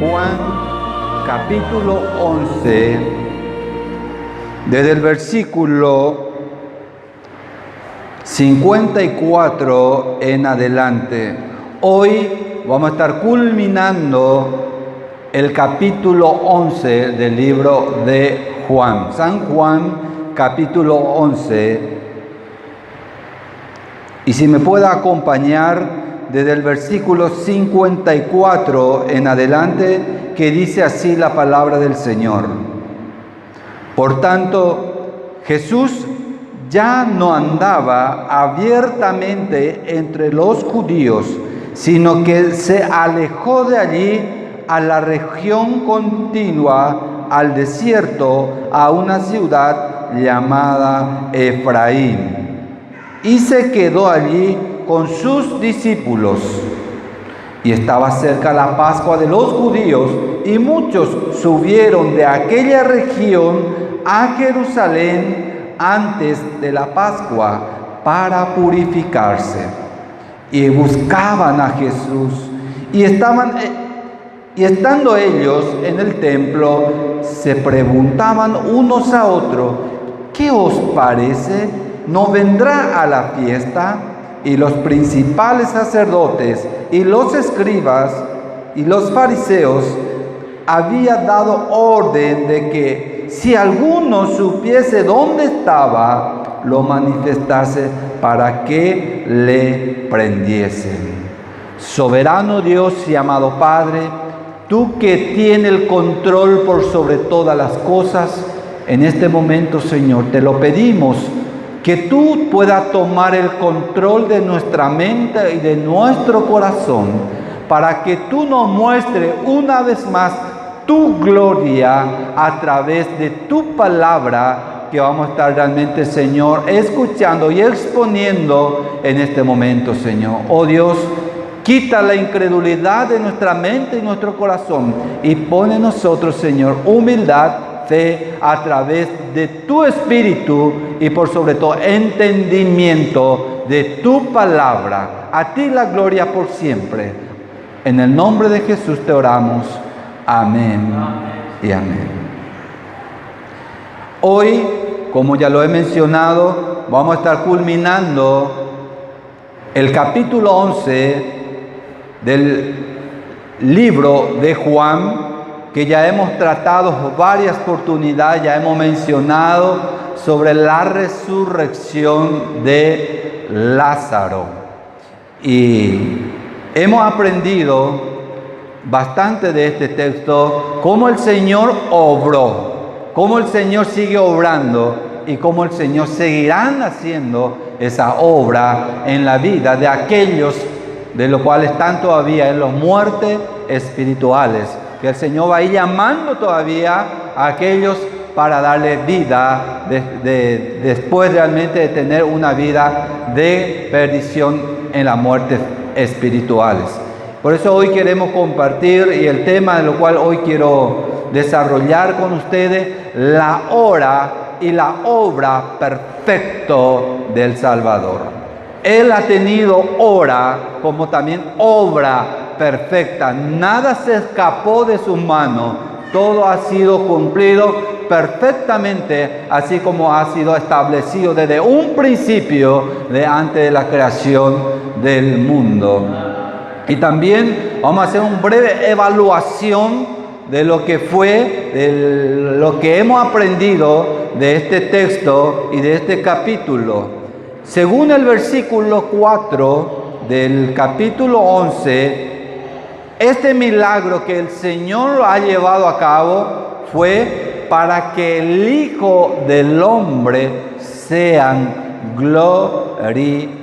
Juan capítulo 11, desde el versículo 54 en adelante. Hoy vamos a estar culminando el capítulo 11 del libro de Juan. San Juan, capítulo 11. Y si me puede acompañar desde el versículo 54 en adelante, que dice así la palabra del Señor. Por tanto, Jesús ya no andaba abiertamente entre los judíos, sino que se alejó de allí a la región contigua al desierto, a una ciudad llamada Efraín, y se quedó allí con sus discípulos. Y estaba cerca la Pascua de los judíos, y muchos subieron de aquella región a Jerusalén antes de la Pascua para purificarse. Y buscaban a Jesús, y estando ellos en el templo, se preguntaban unos a otros: ¿qué os parece? ¿No vendrá a la fiesta? Y los principales sacerdotes y los escribas y los fariseos habían dado orden de que si alguno supiese dónde estaba, lo manifestase para que le prendiesen. Soberano Dios y amado Padre, tú que tienes el control por sobre todas las cosas, en este momento, Señor, te lo pedimos, que tú puedas tomar el control de nuestra mente y de nuestro corazón, para que tú nos muestres una vez más tu gloria a través de tu palabra, que vamos a estar realmente, Señor, escuchando y exponiendo en este momento, Señor. Oh Dios, quita la incredulidad de nuestra mente y nuestro corazón y pone en nosotros, Señor, humildad, fe a través de tu Espíritu y por sobre todo entendimiento de tu palabra. A ti la gloria por siempre. En el nombre de Jesús te oramos. Amén y amén. Hoy, como ya lo he mencionado, vamos a estar culminando el capítulo 11 del libro de Juan, que ya hemos tratado varias oportunidades, ya hemos mencionado sobre la resurrección de Lázaro. Y hemos aprendido bastante de este texto, cómo el Señor obró, cómo el Señor sigue obrando y cómo el Señor seguirá haciendo esa obra en la vida de aquellos de los cuales están todavía en las muertes espirituales, que el Señor va a ir llamando todavía a aquellos para darle vida después realmente de tener una vida de perdición en las muertes espirituales. Por eso hoy queremos compartir, y el tema de lo cual hoy quiero desarrollar con ustedes, la hora y la obra perfecto del Salvador. Él ha tenido hora como también obra perfecta. Nada se escapó de sus manos. Todo ha sido cumplido perfectamente, así como ha sido establecido desde un principio de antes de la creación del mundo. Y también vamos a hacer una breve evaluación de lo que fue, de lo que hemos aprendido de este texto y de este capítulo. Según el versículo 4 del capítulo 11, este milagro que el Señor ha llevado a cabo fue para que el Hijo del Hombre sea glorificado.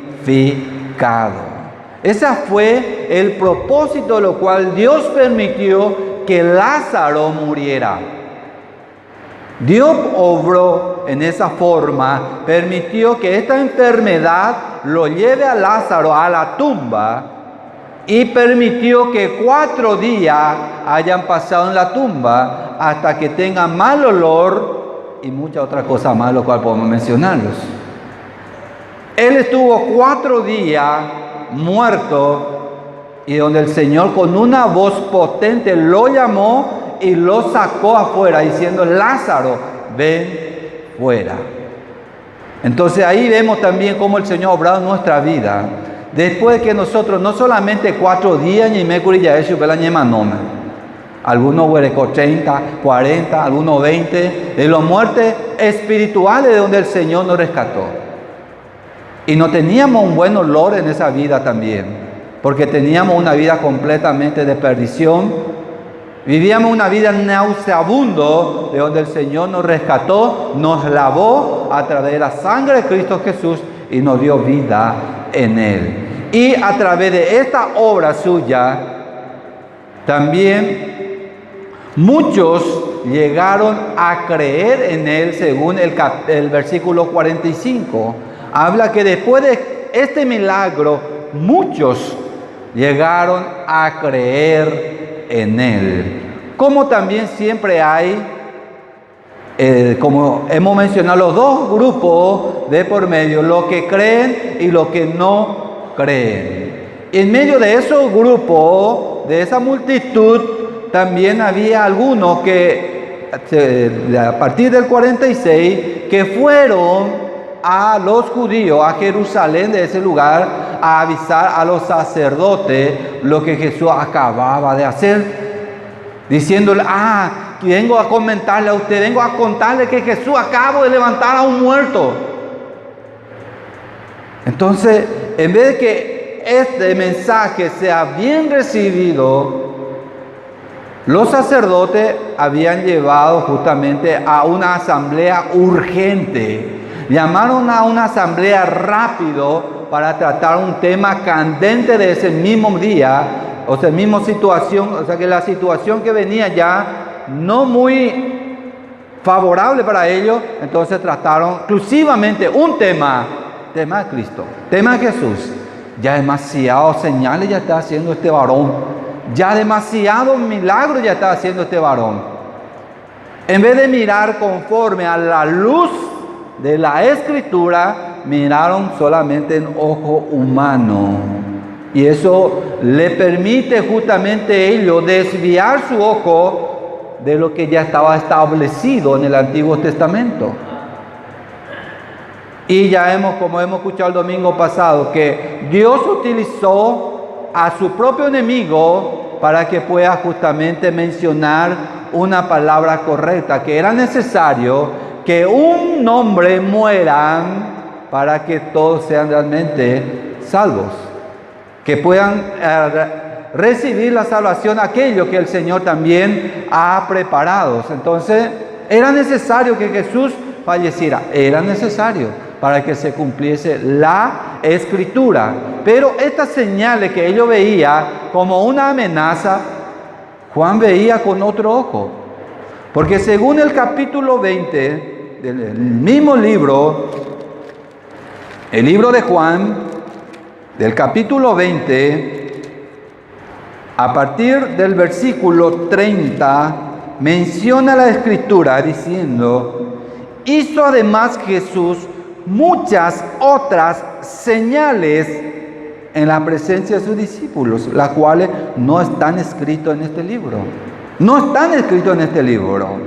Ese fue el propósito de lo cual Dios permitió que Lázaro muriera. Dios obró en esa forma, permitió que esta enfermedad lo lleve a Lázaro a la tumba y permitió que 4 días hayan pasado en la tumba hasta que tenga mal olor y muchas otras cosas más, lo cual podemos mencionarlos. Él estuvo 4 días muerto, y donde el Señor con una voz potente lo llamó y lo sacó afuera, diciendo: Lázaro, ven fuera. Entonces ahí vemos también cómo el Señor ha obrado en nuestra vida. Después de que nosotros no solamente 4 días y me ya hecho el año manoma, algunos huereco 30, 40, algunos 20, de las muertes espirituales de donde el Señor nos rescató. Y no teníamos un buen olor en esa vida también, porque teníamos una vida completamente de perdición. Vivíamos una vida nauseabundo, de donde el Señor nos rescató, nos lavó a través de la sangre de Cristo Jesús y nos dio vida en Él. Y a través de esta obra suya, también muchos llegaron a creer en Él, según el versículo 45. Habla que después de este milagro, muchos llegaron a creer en Él. Como también siempre hay, como hemos mencionado, los dos grupos de por medio, los que creen y los que no creen. En medio de esos grupos, de esa multitud, también había algunos que, a partir del 46, que fueron a los judíos, a Jerusalén, de ese lugar, a avisar a los sacerdotes lo que Jesús acababa de hacer, diciéndole: vengo a comentarle a usted, vengo a contarle que Jesús acaba de levantar a un muerto. Entonces, en vez de que este mensaje sea bien recibido, los sacerdotes habían llevado justamente a una asamblea urgente. Llamaron a una asamblea rápido para tratar un tema candente de ese mismo día, o sea, misma situación, o sea que la situación que venía ya no muy favorable para ellos. Entonces trataron exclusivamente un tema de Cristo, tema de Jesús. Ya demasiados señales ya está haciendo este varón, ya demasiados milagros ya está haciendo este varón. En vez de mirar conforme a la luz de la Escritura, miraron solamente en ojo humano. Y eso le permite justamente a ellos desviar su ojo de lo que ya estaba establecido en el Antiguo Testamento. Y ya como hemos escuchado el domingo pasado, que Dios utilizó a su propio enemigo para que pueda justamente mencionar una palabra correcta, que era necesario que un hombre muera para que todos sean realmente salvos, que puedan recibir la salvación aquello que el Señor también ha preparado. Entonces era necesario que Jesús falleciera, era necesario para que se cumpliese la Escritura. Pero estas señales que ellos veían como una amenaza, Juan veía con otro ojo. Porque según el capítulo 20 del mismo libro, el libro de Juan, del capítulo 20, a partir del versículo 30, menciona la Escritura diciendo: hizo además Jesús muchas otras señales en la presencia de sus discípulos, las cuales no están escritas en este libro. No están escritos en este libro,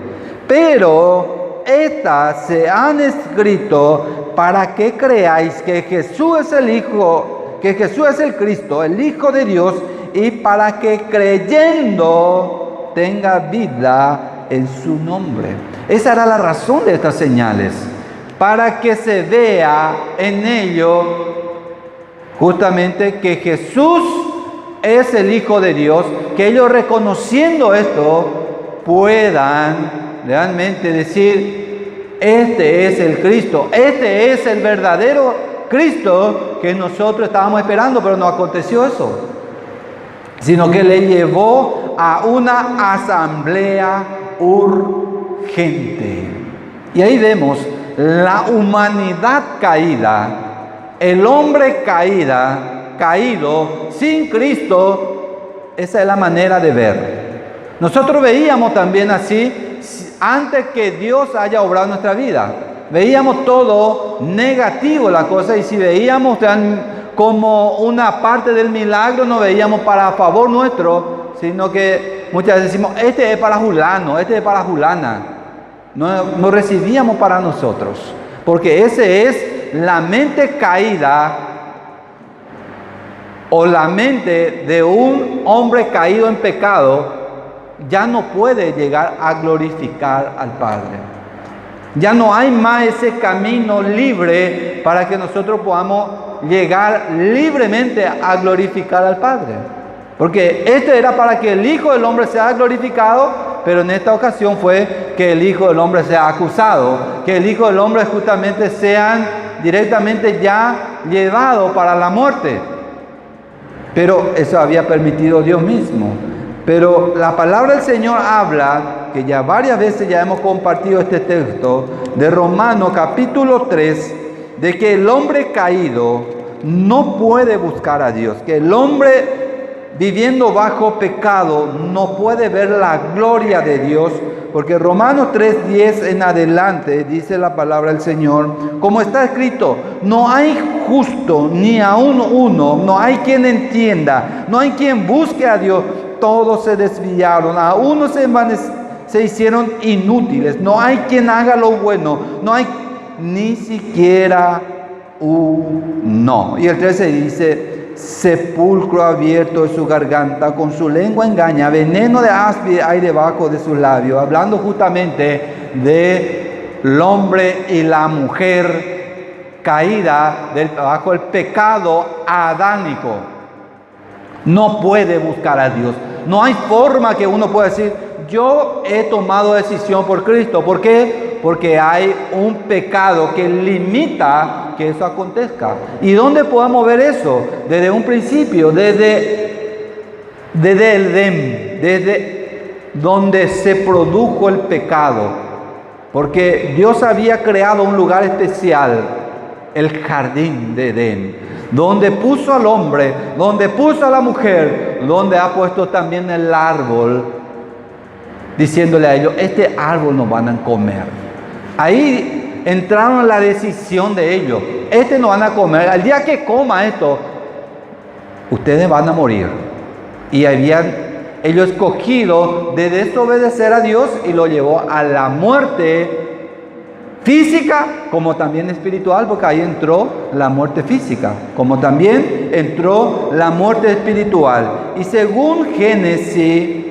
pero estas se han escrito para que creáis que Jesús es el Hijo, que Jesús es el Cristo, el Hijo de Dios, y para que creyendo tenga vida en su nombre. Esa era la razón de estas señales, para que se vea en ello justamente que Jesús es el Hijo de Dios, que ellos reconociendo esto puedan realmente decir: este es el Cristo, este es el verdadero Cristo que nosotros estábamos esperando. Pero no aconteció eso, sino que le llevó a una asamblea urgente. Y ahí vemos la humanidad caída, el hombre caído sin Cristo. Esa es la manera de ver. Nosotros veíamos también así antes que Dios haya obrado nuestra vida. Veíamos todo negativo la cosa, y si veíamos como una parte del milagro, no veíamos para favor nuestro, sino que muchas veces decimos, este es para fulano, este es para fulana. No recibíamos para nosotros, porque ese es la mente caída o la mente de un hombre caído en pecado. Ya no puede llegar a glorificar al Padre. Ya no hay más ese camino libre para que nosotros podamos llegar libremente a glorificar al Padre. Porque este era para que el Hijo del Hombre sea glorificado, pero en esta ocasión fue que el Hijo del Hombre sea acusado, que el Hijo del Hombre justamente sean directamente ya llevados para la muerte. Pero eso había permitido Dios mismo. Pero la palabra del Señor habla, que ya varias veces ya hemos compartido este texto, de Romanos capítulo 3, de que el hombre caído no puede buscar a Dios, que el hombre viviendo bajo pecado no puede ver la gloria de Dios, porque Romanos 3:10 en adelante dice la palabra del Señor, como está escrito, no hay justo ni aun uno, no hay quien entienda, no hay quien busque a Dios, todos se desviaron, a uno se hicieron inútiles, no hay quien haga lo bueno, no hay ni siquiera uno. Y el 13 dice, sepulcro abierto de su garganta, con su lengua engaña, veneno de áspide hay debajo de sus labios, hablando justamente del hombre y la mujer caída bajo el pecado adánico. No puede buscar a Dios. No hay forma que uno pueda decir, yo he tomado decisión por Cristo. ¿Por qué? Porque hay un pecado que limita que eso acontezca. ¿Y dónde podemos ver eso? Desde un principio, desde el Edén, desde donde se produjo el pecado. Porque Dios había creado un lugar especial, el jardín de Edén, donde puso al hombre, donde puso a la mujer, donde ha puesto también el árbol, diciéndole a ellos, este árbol no van a comer. Ahí entraron en la decisión de ellos, este no van a comer, al día que coma esto, ustedes van a morir. Y habían ellos escogido de desobedecer a Dios y lo llevó a la muerte física como también espiritual, porque ahí entró la muerte física, como también entró la muerte espiritual. Y según Génesis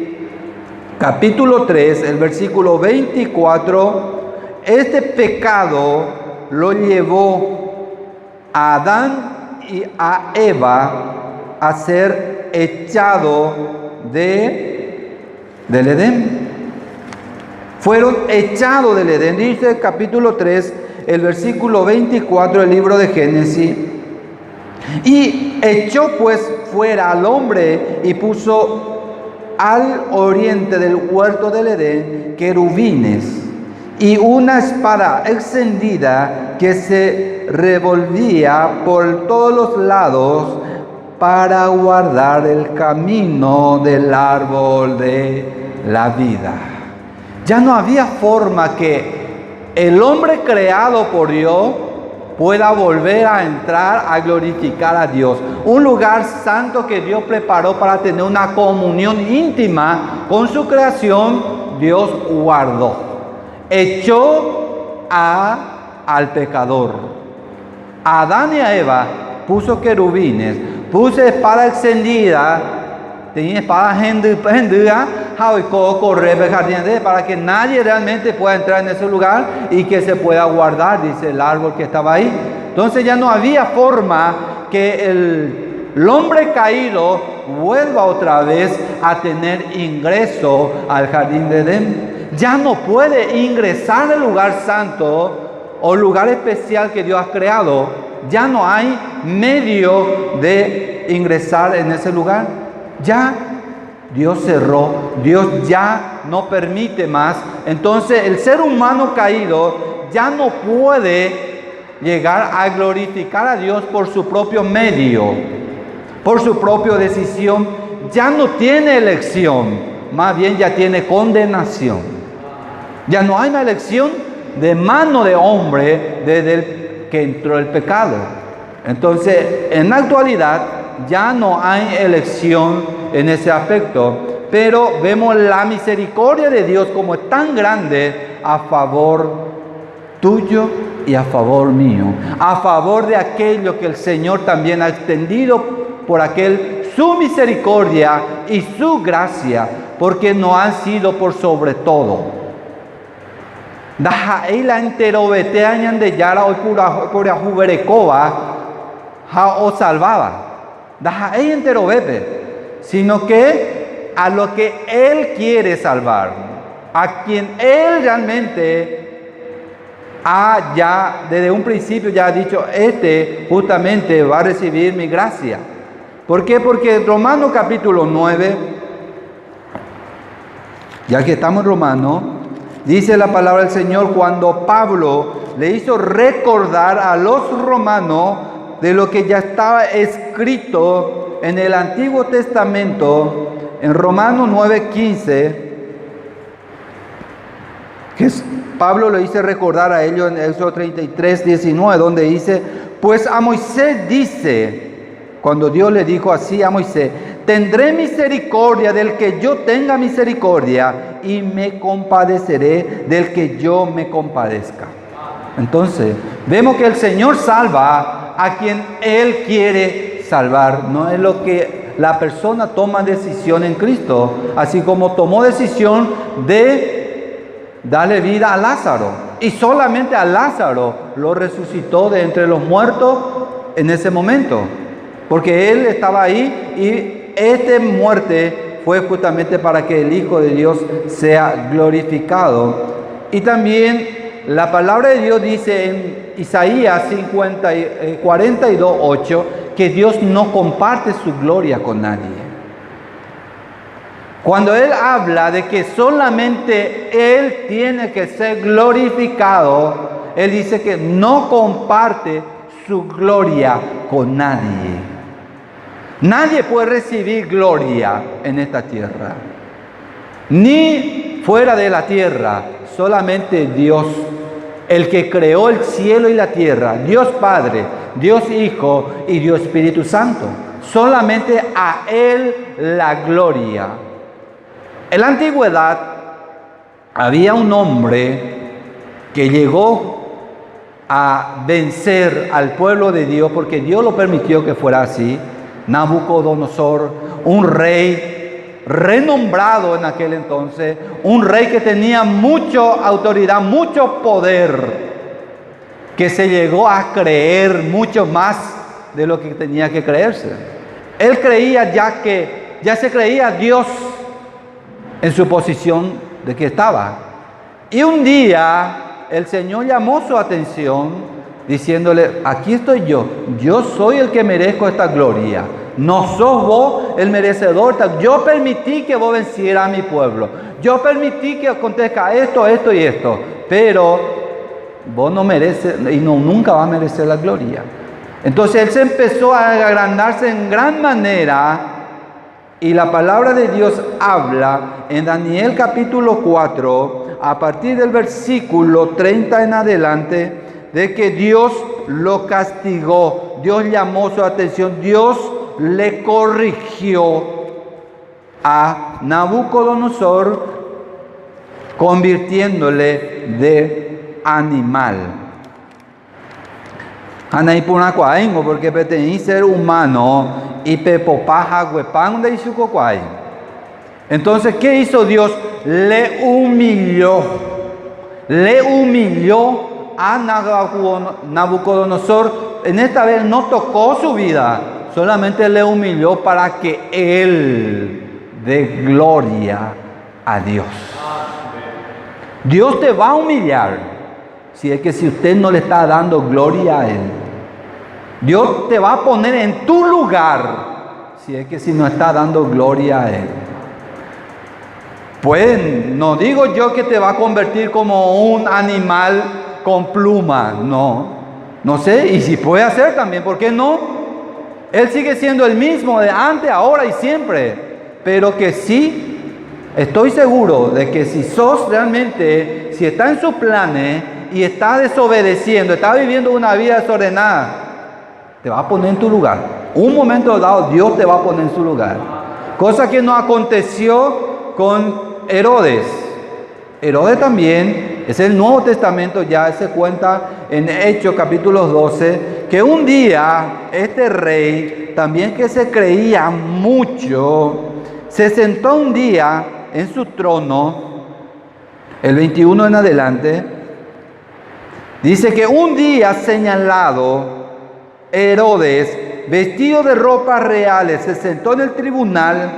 capítulo 3, el versículo 24, este pecado lo llevó a Adán y a Eva a ser echado del Edén. Fueron echados del Edén, dice el capítulo 3, el versículo 24 del libro de Génesis. Y echó pues fuera al hombre y puso al oriente del huerto del Edén querubines y una espada extendida que se revolvía por todos los lados para guardar el camino del árbol de la vida. Ya no había forma que el hombre creado por Dios pueda volver a entrar a glorificar a Dios. Un lugar santo que Dios preparó para tener una comunión íntima con su creación, Dios guardó. Echó al pecador. A Adán y a Eva puso querubines, puso espada extendida, tenía espada hendida, para que nadie realmente pueda entrar en ese lugar y que se pueda guardar, dice el árbol que estaba ahí. Entonces ya no había forma que el hombre caído vuelva otra vez a tener ingreso al jardín de Edén. Ya no puede ingresar al lugar santo o lugar especial que Dios ha creado. Ya no hay medio de ingresar en ese lugar. Ya Dios cerró, Dios ya no permite más. Entonces el ser humano caído ya no puede llegar a glorificar a Dios por su propio medio, por su propia decisión. Ya no tiene elección, más bien ya tiene condenación. Ya no hay una elección de mano de hombre desde que entró el pecado. Entonces, en la actualidad ya no hay elección en ese aspecto, pero vemos la misericordia de Dios como es tan grande a favor tuyo y a favor mío, a favor de aquello que el Señor también ha extendido por aquel su misericordia y su gracia, porque no han sido por sobre todo. Daja la enterobete añan de yara hoy pura juberecova ja o salvaba. Daja enterobete, sino que a lo que Él quiere salvar, a quien Él realmente ya desde un principio ya ha dicho, justamente va a recibir mi gracia. ¿Por qué? Porque en Romanos capítulo 9, ya que estamos en Romanos, dice la palabra del Señor cuando Pablo le hizo recordar a los romanos de lo que ya estaba escrito en el Antiguo Testamento, en Romanos 9:15, que Pablo le hizo recordar a ellos en Éxodo 33:19, donde dice, pues a Moisés dice, cuando Dios le dijo así a Moisés, tendré misericordia del que yo tenga misericordia y me compadeceré del que yo me compadezca. Entonces, vemos que el Señor salva a quien Él quiere salvar. No es lo que la persona toma decisión en Cristo, así como tomó decisión de darle vida a Lázaro. Y solamente a Lázaro lo resucitó de entre los muertos en ese momento. Porque Él estaba ahí y esta muerte fue justamente para que el Hijo de Dios sea glorificado. Y también la palabra de Dios dice en Isaías 42:8 que Dios no comparte su gloria con nadie. Cuando Él habla de que solamente Él tiene que ser glorificado, Él dice que no comparte su gloria con nadie. Nadie puede recibir gloria en esta tierra, ni fuera de la tierra, solamente Dios, el que creó el cielo y la tierra, Dios Padre, Dios Hijo y Dios Espíritu Santo. Solamente a Él la gloria. En la antigüedad había un hombre que llegó a vencer al pueblo de Dios, porque Dios lo permitió que fuera así. Nabucodonosor, un rey renombrado en aquel entonces, un rey que tenía mucha autoridad, mucho poder, que se llegó a creer mucho más de lo que tenía que creerse. Él creía ya se creía Dios en su posición de que estaba. Y un día el Señor llamó su atención diciéndole, aquí estoy yo soy el que merezco esta gloria, no sos vos el merecedor, yo permití que vos vencieras a mi pueblo, yo permití que acontezca esto y esto, pero vos no mereces y nunca vas a merecer la gloria. Entonces Él se empezó a agrandarse en gran manera, y la palabra de Dios habla en Daniel capítulo 4, a partir del versículo 30 en adelante, de que Dios lo castigó, Dios llamó su atención, Dios le corrigió a Nabucodonosor, convirtiéndole de animal. Porque pertenece ser humano y pepopaja huepan de isucocuay. Entonces, ¿qué hizo Dios? Le humilló a Nabucodonosor. En esta vez no tocó su vida, solamente le humilló para que Él dé gloria a Dios. Dios te va a humillar si usted no le está dando gloria a Él. Dios te va a poner en tu lugar si no está dando gloria a Él. Pues no digo yo que te va a convertir como un animal con pluma, no sé, y si puede hacer también, ¿por qué no? Él sigue siendo el mismo de antes, ahora y siempre, pero que sí, estoy seguro de que si sos realmente, si está en sus planes y está desobedeciendo, está viviendo una vida desordenada, te va a poner en tu lugar. Un momento dado Dios te va a poner en su lugar. Cosa que no aconteció con Herodes. Herodes también, es el Nuevo Testamento, ya se cuenta en Hechos capítulo 12, que un día este rey, también que se creía mucho, se sentó un día en su trono, el 21 en adelante, dice que un día señalado, Herodes, vestido de ropas reales, se sentó en el tribunal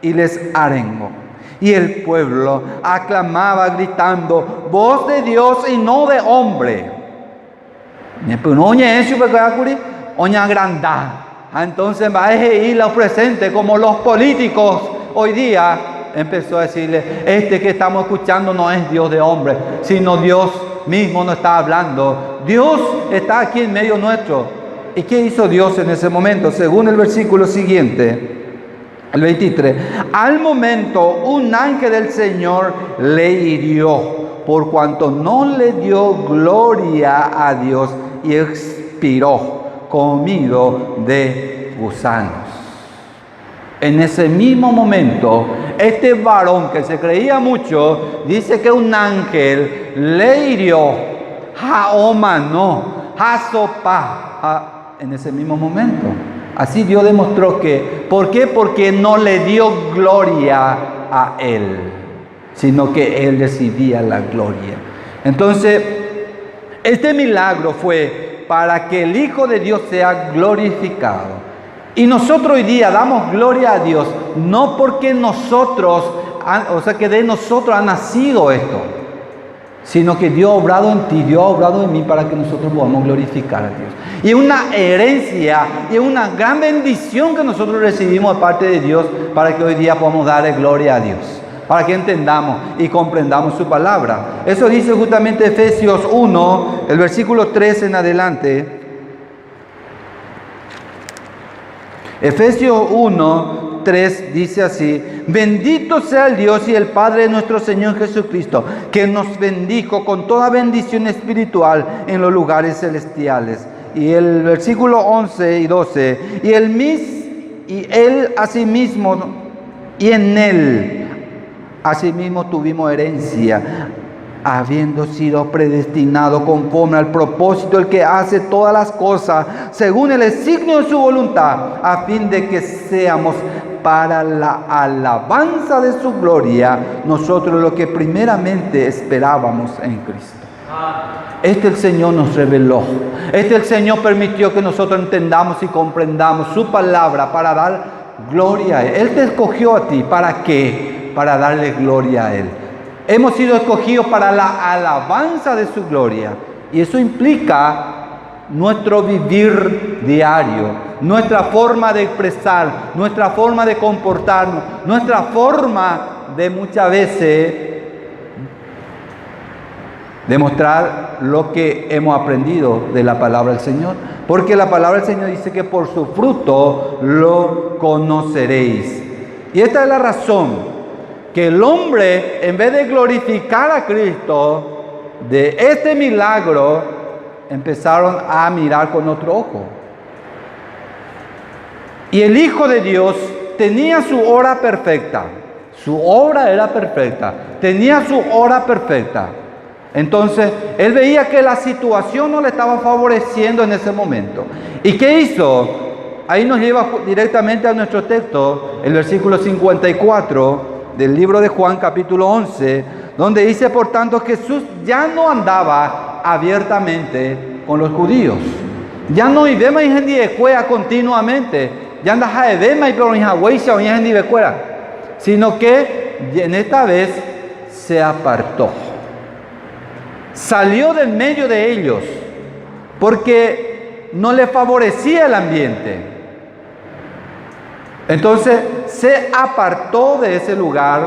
y les arengó. Y el pueblo aclamaba gritando, voz de Dios y no de hombre. Entonces va a ir los presentes como los políticos hoy día. Empezó a decirle, este que estamos escuchando no es Dios de hombre, sino Dios mismo nos está hablando. Dios está aquí en medio nuestro. ¿Y qué hizo Dios en ese momento? Según el versículo siguiente, el 23, al momento un ángel del Señor le hirió, por cuanto no le dio gloria a Dios, y expiró, comido de gusanos. En ese mismo momento, este varón que se creía mucho, dice que un ángel le hirió, en ese mismo momento. Así Dios demostró que, ¿por qué? Porque no le dio gloria a él, sino que él recibía la gloria. Entonces, este milagro fue para que el Hijo de Dios sea glorificado. Y nosotros hoy día damos gloria a Dios, no porque nosotros, que de nosotros ha nacido esto, sino que Dios ha obrado en ti, Dios ha obrado en mí para que nosotros podamos glorificar a Dios. Y es una herencia y es una gran bendición que nosotros recibimos de parte de Dios para que hoy día podamos darle gloria a Dios, para que entendamos y comprendamos su palabra. Eso dice justamente Efesios 1, el versículo 3 en adelante. Efesios 1, 3 dice así: bendito sea el Dios y el Padre de nuestro Señor Jesucristo, que nos bendijo con toda bendición espiritual en los lugares celestiales. Y el versículo 11 y 12, y él asimismo, y en él asimismo tuvimos herencia, habiendo sido predestinado conforme al propósito del que hace todas las cosas según el designio de su voluntad, a fin de que seamos para la alabanza de su gloria, nosotros lo que primeramente esperábamos en Cristo. El Señor nos reveló, el Señor permitió que nosotros entendamos y comprendamos su palabra para dar gloria a Él. Él te escogió a ti, ¿para qué? Para darle gloria a Él. Hemos sido escogidos para la alabanza de su gloria. Y eso implica nuestro vivir diario, nuestra forma de expresar, nuestra forma de comportarnos, nuestra forma de muchas veces demostrar lo que hemos aprendido de la palabra del Señor. Porque la palabra del Señor dice que por su fruto lo conoceréis. Y esta es la razón que el hombre, en vez de glorificar a Cristo, de este milagro, empezaron a mirar con otro ojo. Y el Hijo de Dios tenía su hora perfecta. Su obra era perfecta. Tenía su hora perfecta. Entonces, él veía que la situación no le estaba favoreciendo en ese momento. ¿Y qué hizo? Ahí nos lleva directamente a nuestro texto, el versículo 54 del libro de Juan, capítulo 11, donde dice, por tanto, Jesús ya no andaba abiertamente con los judíos. Ya no iba en de cuera continuamente. Ya andaba de bema y pero en Hawái o en de cuera. Sino que en esta vez se apartó. Salió del medio de ellos porque no le favorecía el ambiente. Entonces se apartó de ese lugar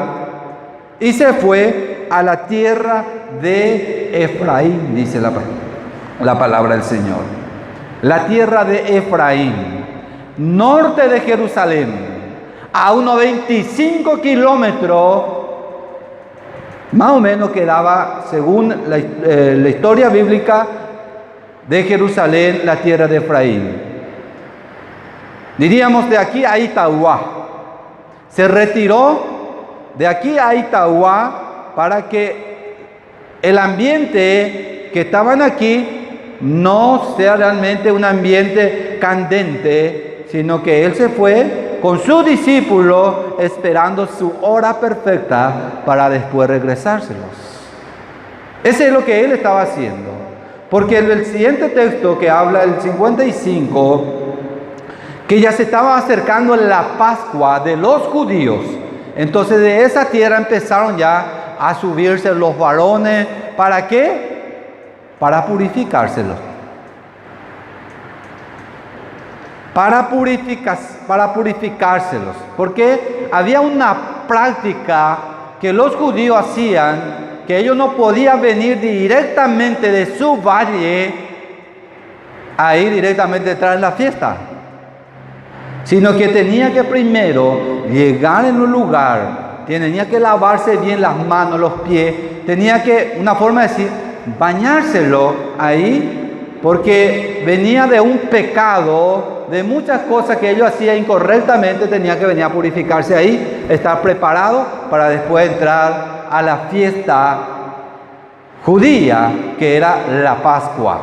y se fue a la tierra de Efraín, dice la palabra del Señor. La tierra de Efraín, norte de Jerusalén, a unos 25 kilómetros, más o menos quedaba, según la historia bíblica, de Jerusalén, la tierra de Efraín. Diríamos de aquí a Itaúa. Se retiró de aquí a Itaúa para que el ambiente que estaban aquí no sea realmente un ambiente candente, sino que él se fue con su discípulo esperando su hora perfecta para después regresárselos. Ese es lo que él estaba haciendo. Porque en el siguiente texto que habla, el 55, que ya se estaba acercando la Pascua de los judíos. Entonces de esa tierra empezaron ya a subirse los varones. ¿Para qué? Para purificárselos. Para purificárselos. Porque había una práctica que los judíos hacían, que ellos no podían venir directamente de su valle a ir directamente detrás de la fiesta, sino que tenía que primero llegar en un lugar, tenía que lavarse bien las manos, los pies, tenía que, una forma de decir, bañárselo ahí, porque venía de un pecado, de muchas cosas que ellos hacían incorrectamente, tenía que venir a purificarse ahí, estar preparado para después entrar a la fiesta judía, que era la Pascua.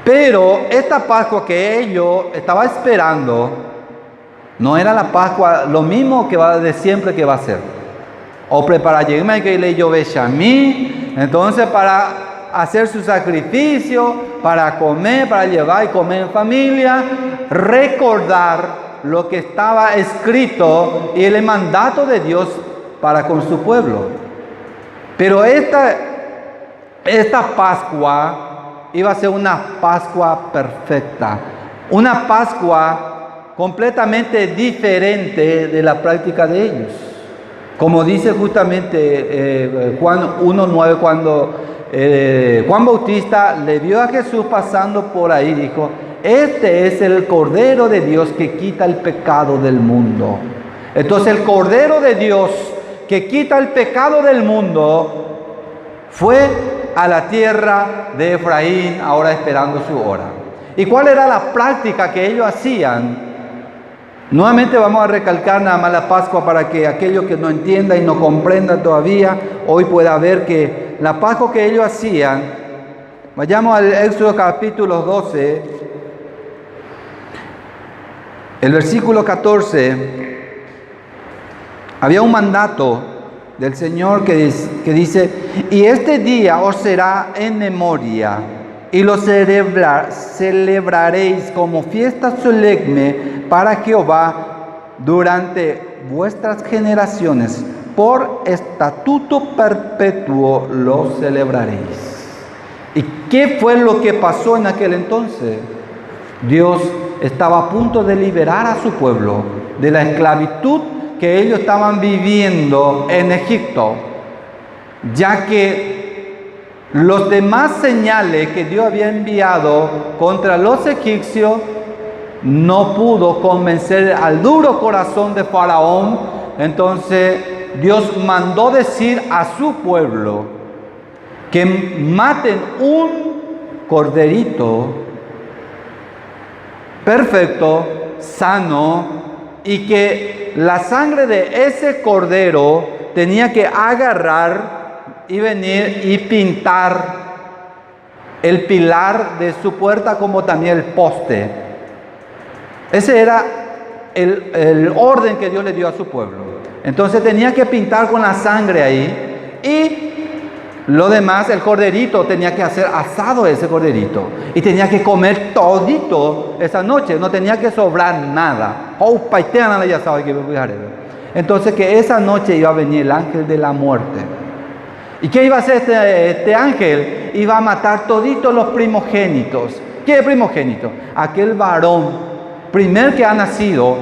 Pero esta Pascua que ellos estaban esperando no era la Pascua, lo mismo que va de siempre que va a ser. O preparar llegarme que le llove a mí, entonces para hacer su sacrificio, para comer, para llevar y comer en familia, recordar lo que estaba escrito y el mandato de Dios para con su pueblo. Pero esta Pascua iba a ser una Pascua perfecta, una Pascua completamente diferente de la práctica de ellos. Como dice justamente Juan 1:9, cuando Juan Bautista le vio a Jesús pasando por ahí, dijo: este es el Cordero de Dios que quita el pecado del mundo. Entonces el Cordero de Dios que quita el pecado del mundo fue a la tierra de Efraín, ahora esperando su hora. ¿Y cuál era la práctica que ellos hacían? Nuevamente vamos a recalcar nada más la Pascua para que aquellos que no entiendan y no comprendan todavía, hoy pueda ver que la Pascua que ellos hacían, vayamos al Éxodo capítulo 12, el versículo 14, había un mandato del Señor que dice: y este día os será en memoria, y lo celebraréis como fiesta solemne para Jehová durante vuestras generaciones, por estatuto perpetuo lo celebraréis. ¿Y qué fue lo que pasó en aquel entonces? Dios estaba a punto de liberar a su pueblo de la esclavitud que ellos estaban viviendo en Egipto, ya que los demás señales que Dios había enviado contra los egipcios no pudo convencer al duro corazón de Faraón. Entonces Dios mandó decir a su pueblo que maten un corderito perfecto, sano, y que la sangre de ese cordero tenía que agarrar y venir y pintar el pilar de su puerta, como también el poste. Ese era el orden que Dios le dio a su pueblo. Entonces tenía que pintar con la sangre ahí, y lo demás, el corderito, tenía que hacer asado ese corderito, y tenía que comer todito esa noche, no tenía que sobrar nada. Entonces que esa noche iba a venir el ángel de la muerte. ¿Y qué iba a hacer este ángel? Iba a matar toditos los primogénitos. ¿Qué es primogénito? Aquel varón primer que ha nacido,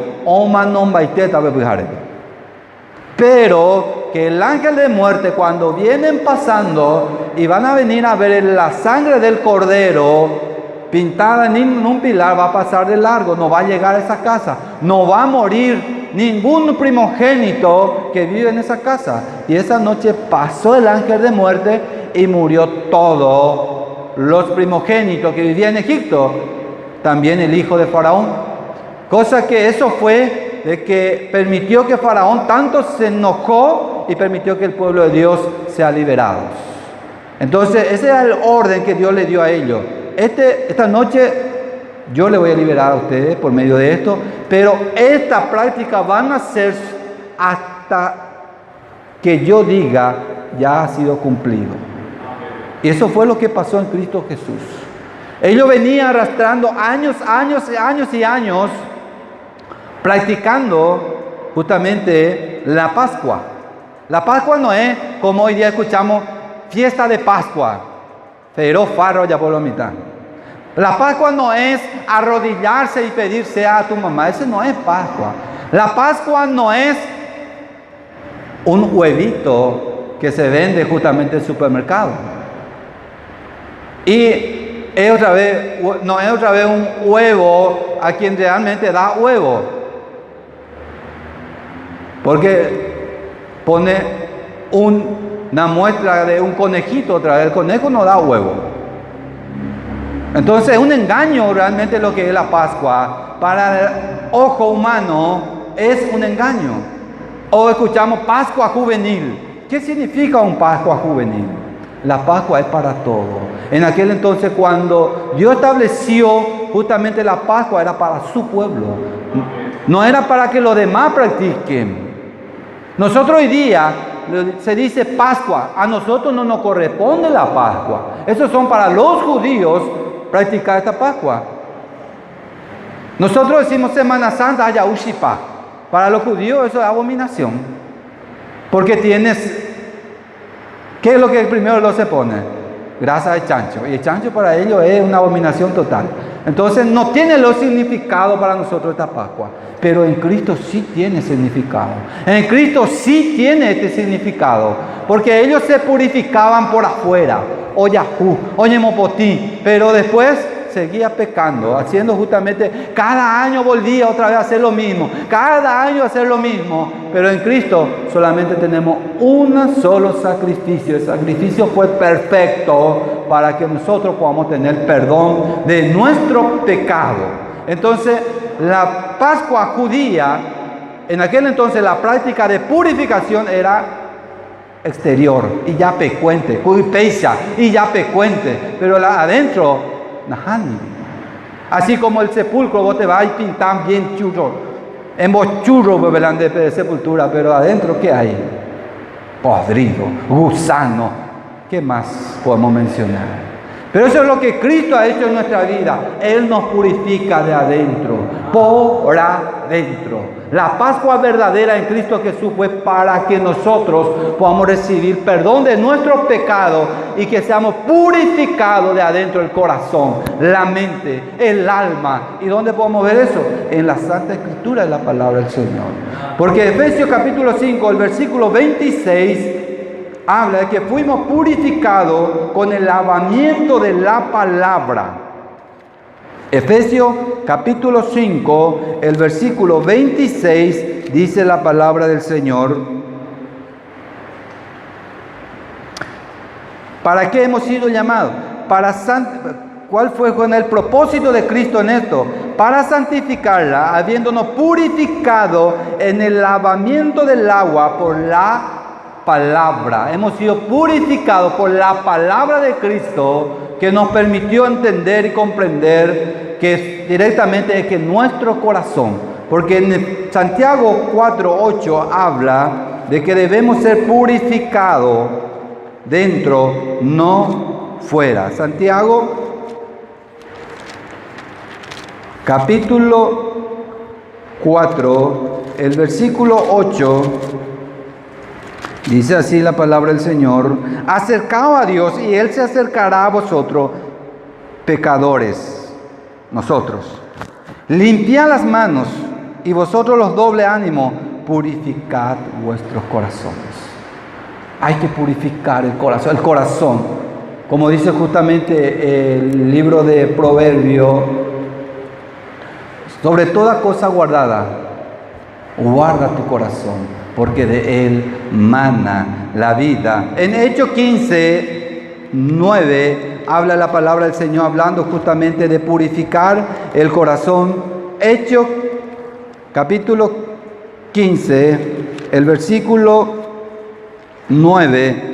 pero que el ángel de muerte, cuando vienen pasando y van a venir a ver la sangre del cordero pintada en un pilar, va a pasar de largo, no va a llegar a esa casa, no va a morir ningún primogénito que vive en esa casa. Y esa noche pasó el ángel de muerte y murió todos los primogénitos que vivían en Egipto, también el hijo de Faraón. Cosa que eso fue de que permitió que Faraón tanto se enojó y permitió que el pueblo de Dios sea liberado. Entonces, ese era el orden que Dios le dio a ellos. Esta noche yo le voy a liberar a ustedes por medio de esto, pero esta práctica van a ser hasta que yo diga ya ha sido cumplido. Y eso fue lo que pasó en Cristo Jesús. Ellos venían arrastrando años practicando justamente la Pascua. La Pascua no es como hoy día escuchamos fiesta de Pascua. Pero farro ya por la mitad. La Pascua no es arrodillarse y pedirse a tu mamá. Ese no es Pascua. La Pascua no es un huevito que se vende justamente en el supermercado. Y es otra vez, no es otra vez un huevo a quien realmente da huevo. Porque pone una muestra de un conejito otra vez. El conejo no da huevo. Entonces es un engaño realmente lo que es la Pascua. Para el ojo humano es un engaño. O escuchamos Pascua juvenil. ¿Qué significa un Pascua juvenil? La Pascua es para todo. En aquel entonces cuando Dios estableció justamente la Pascua era para su pueblo. No era para que los demás practiquen. Nosotros hoy día se dice Pascua. A nosotros no nos corresponde la Pascua. Esos son para los judíos practicar esta Pascua. Nosotros decimos Semana Santa haya Ushipa. Para los judíos eso es abominación. Porque tienes... ¿Qué es lo que primero se pone? Grasa de chancho. Y el chancho para ellos es una abominación total. Entonces no tiene los significado para nosotros esta Pascua. Pero en Cristo sí tiene significado. En Cristo sí tiene este significado. Porque ellos se purificaban por afuera. Oyahú, Oyemopotí. Pero después seguía pecando. Haciendo justamente, cada año volvía otra vez a hacer lo mismo. Cada año a hacer lo mismo. Pero en Cristo solamente tenemos un solo sacrificio. El sacrificio fue perfecto para que nosotros podamos tener perdón de nuestro pecado. Entonces, la Pascua judía, en aquel entonces la práctica de purificación era exterior y ya pecuente, y ya pecuente, pero adentro, nahani. Así como el sepulcro, vos te vas y pintar bien churro, en vos churro de sepultura, pero adentro, ¿qué hay? Podrido, gusano, ¿qué más podemos mencionar? Pero eso es lo que Cristo ha hecho en nuestra vida. Él nos purifica de adentro, por adentro. La Pascua verdadera en Cristo Jesús fue para que nosotros podamos recibir perdón de nuestros pecados y que seamos purificados de adentro el corazón, la mente, el alma. ¿Y dónde podemos ver eso? En la Santa Escritura, en la palabra del Señor. Porque Efesios capítulo 5, el versículo 26... habla de que fuimos purificados con el lavamiento de la palabra. Efesios capítulo 5, el versículo 26, dice la palabra del Señor. ¿Para qué hemos sido llamados? ¿Cuál fue con el propósito de Cristo en esto? Para santificarla, habiéndonos purificado en el lavamiento del agua por la palabra. Hemos sido purificados por la palabra de Cristo, que nos permitió entender y comprender que directamente es que nuestro corazón, porque en Santiago 4:8 habla de que debemos ser purificados dentro, no fuera. Santiago capítulo 4, el versículo 8. Dice así la palabra del Señor: acercaos a Dios y Él se acercará a vosotros, pecadores, nosotros. Limpiad las manos y vosotros los doble ánimo, purificad vuestros corazones. Hay que purificar el corazón. Como dice justamente el libro de Proverbios, sobre toda cosa guardada, guarda tu corazón, porque de él mana la vida. En Hechos 15:9 habla la palabra del Señor hablando justamente de purificar el corazón. Hechos capítulo 15, el versículo 9.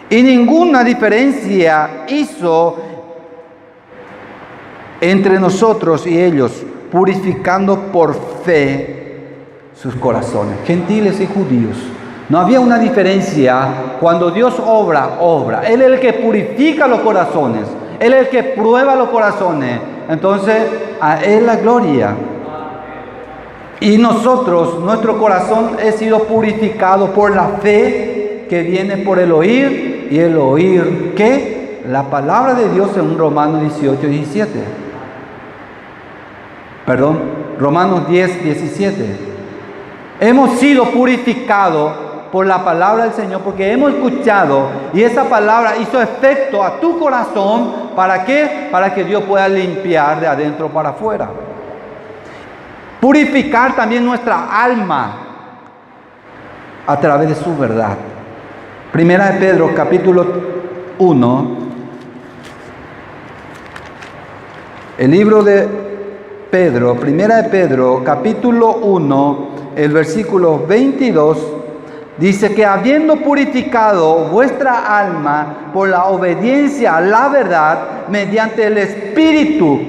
Y ninguna diferencia hizo entre nosotros y ellos, purificando por fe sus corazones. Gentiles y judíos. No había una diferencia. Cuando Dios obra, obra. Él es el que purifica los corazones. Él es el que prueba los corazones. Entonces, a Él la gloria. Y nosotros, nuestro corazón ha sido purificado por la fe que viene por el oír. Y el oír, ¿qué? La palabra de Dios en Romanos 18, 17. Perdón, Romanos 10, 17. Hemos sido purificados por la palabra del Señor porque hemos escuchado y esa palabra hizo efecto a tu corazón. ¿Para qué? Para que Dios pueda limpiar de adentro para afuera. Purificar también nuestra alma a través de su verdad. Primera de Pedro, capítulo 1. El libro de Pedro, Primera de Pedro, capítulo 1, el versículo 22, dice que habiendo purificado vuestra alma por la obediencia a la verdad, mediante el Espíritu,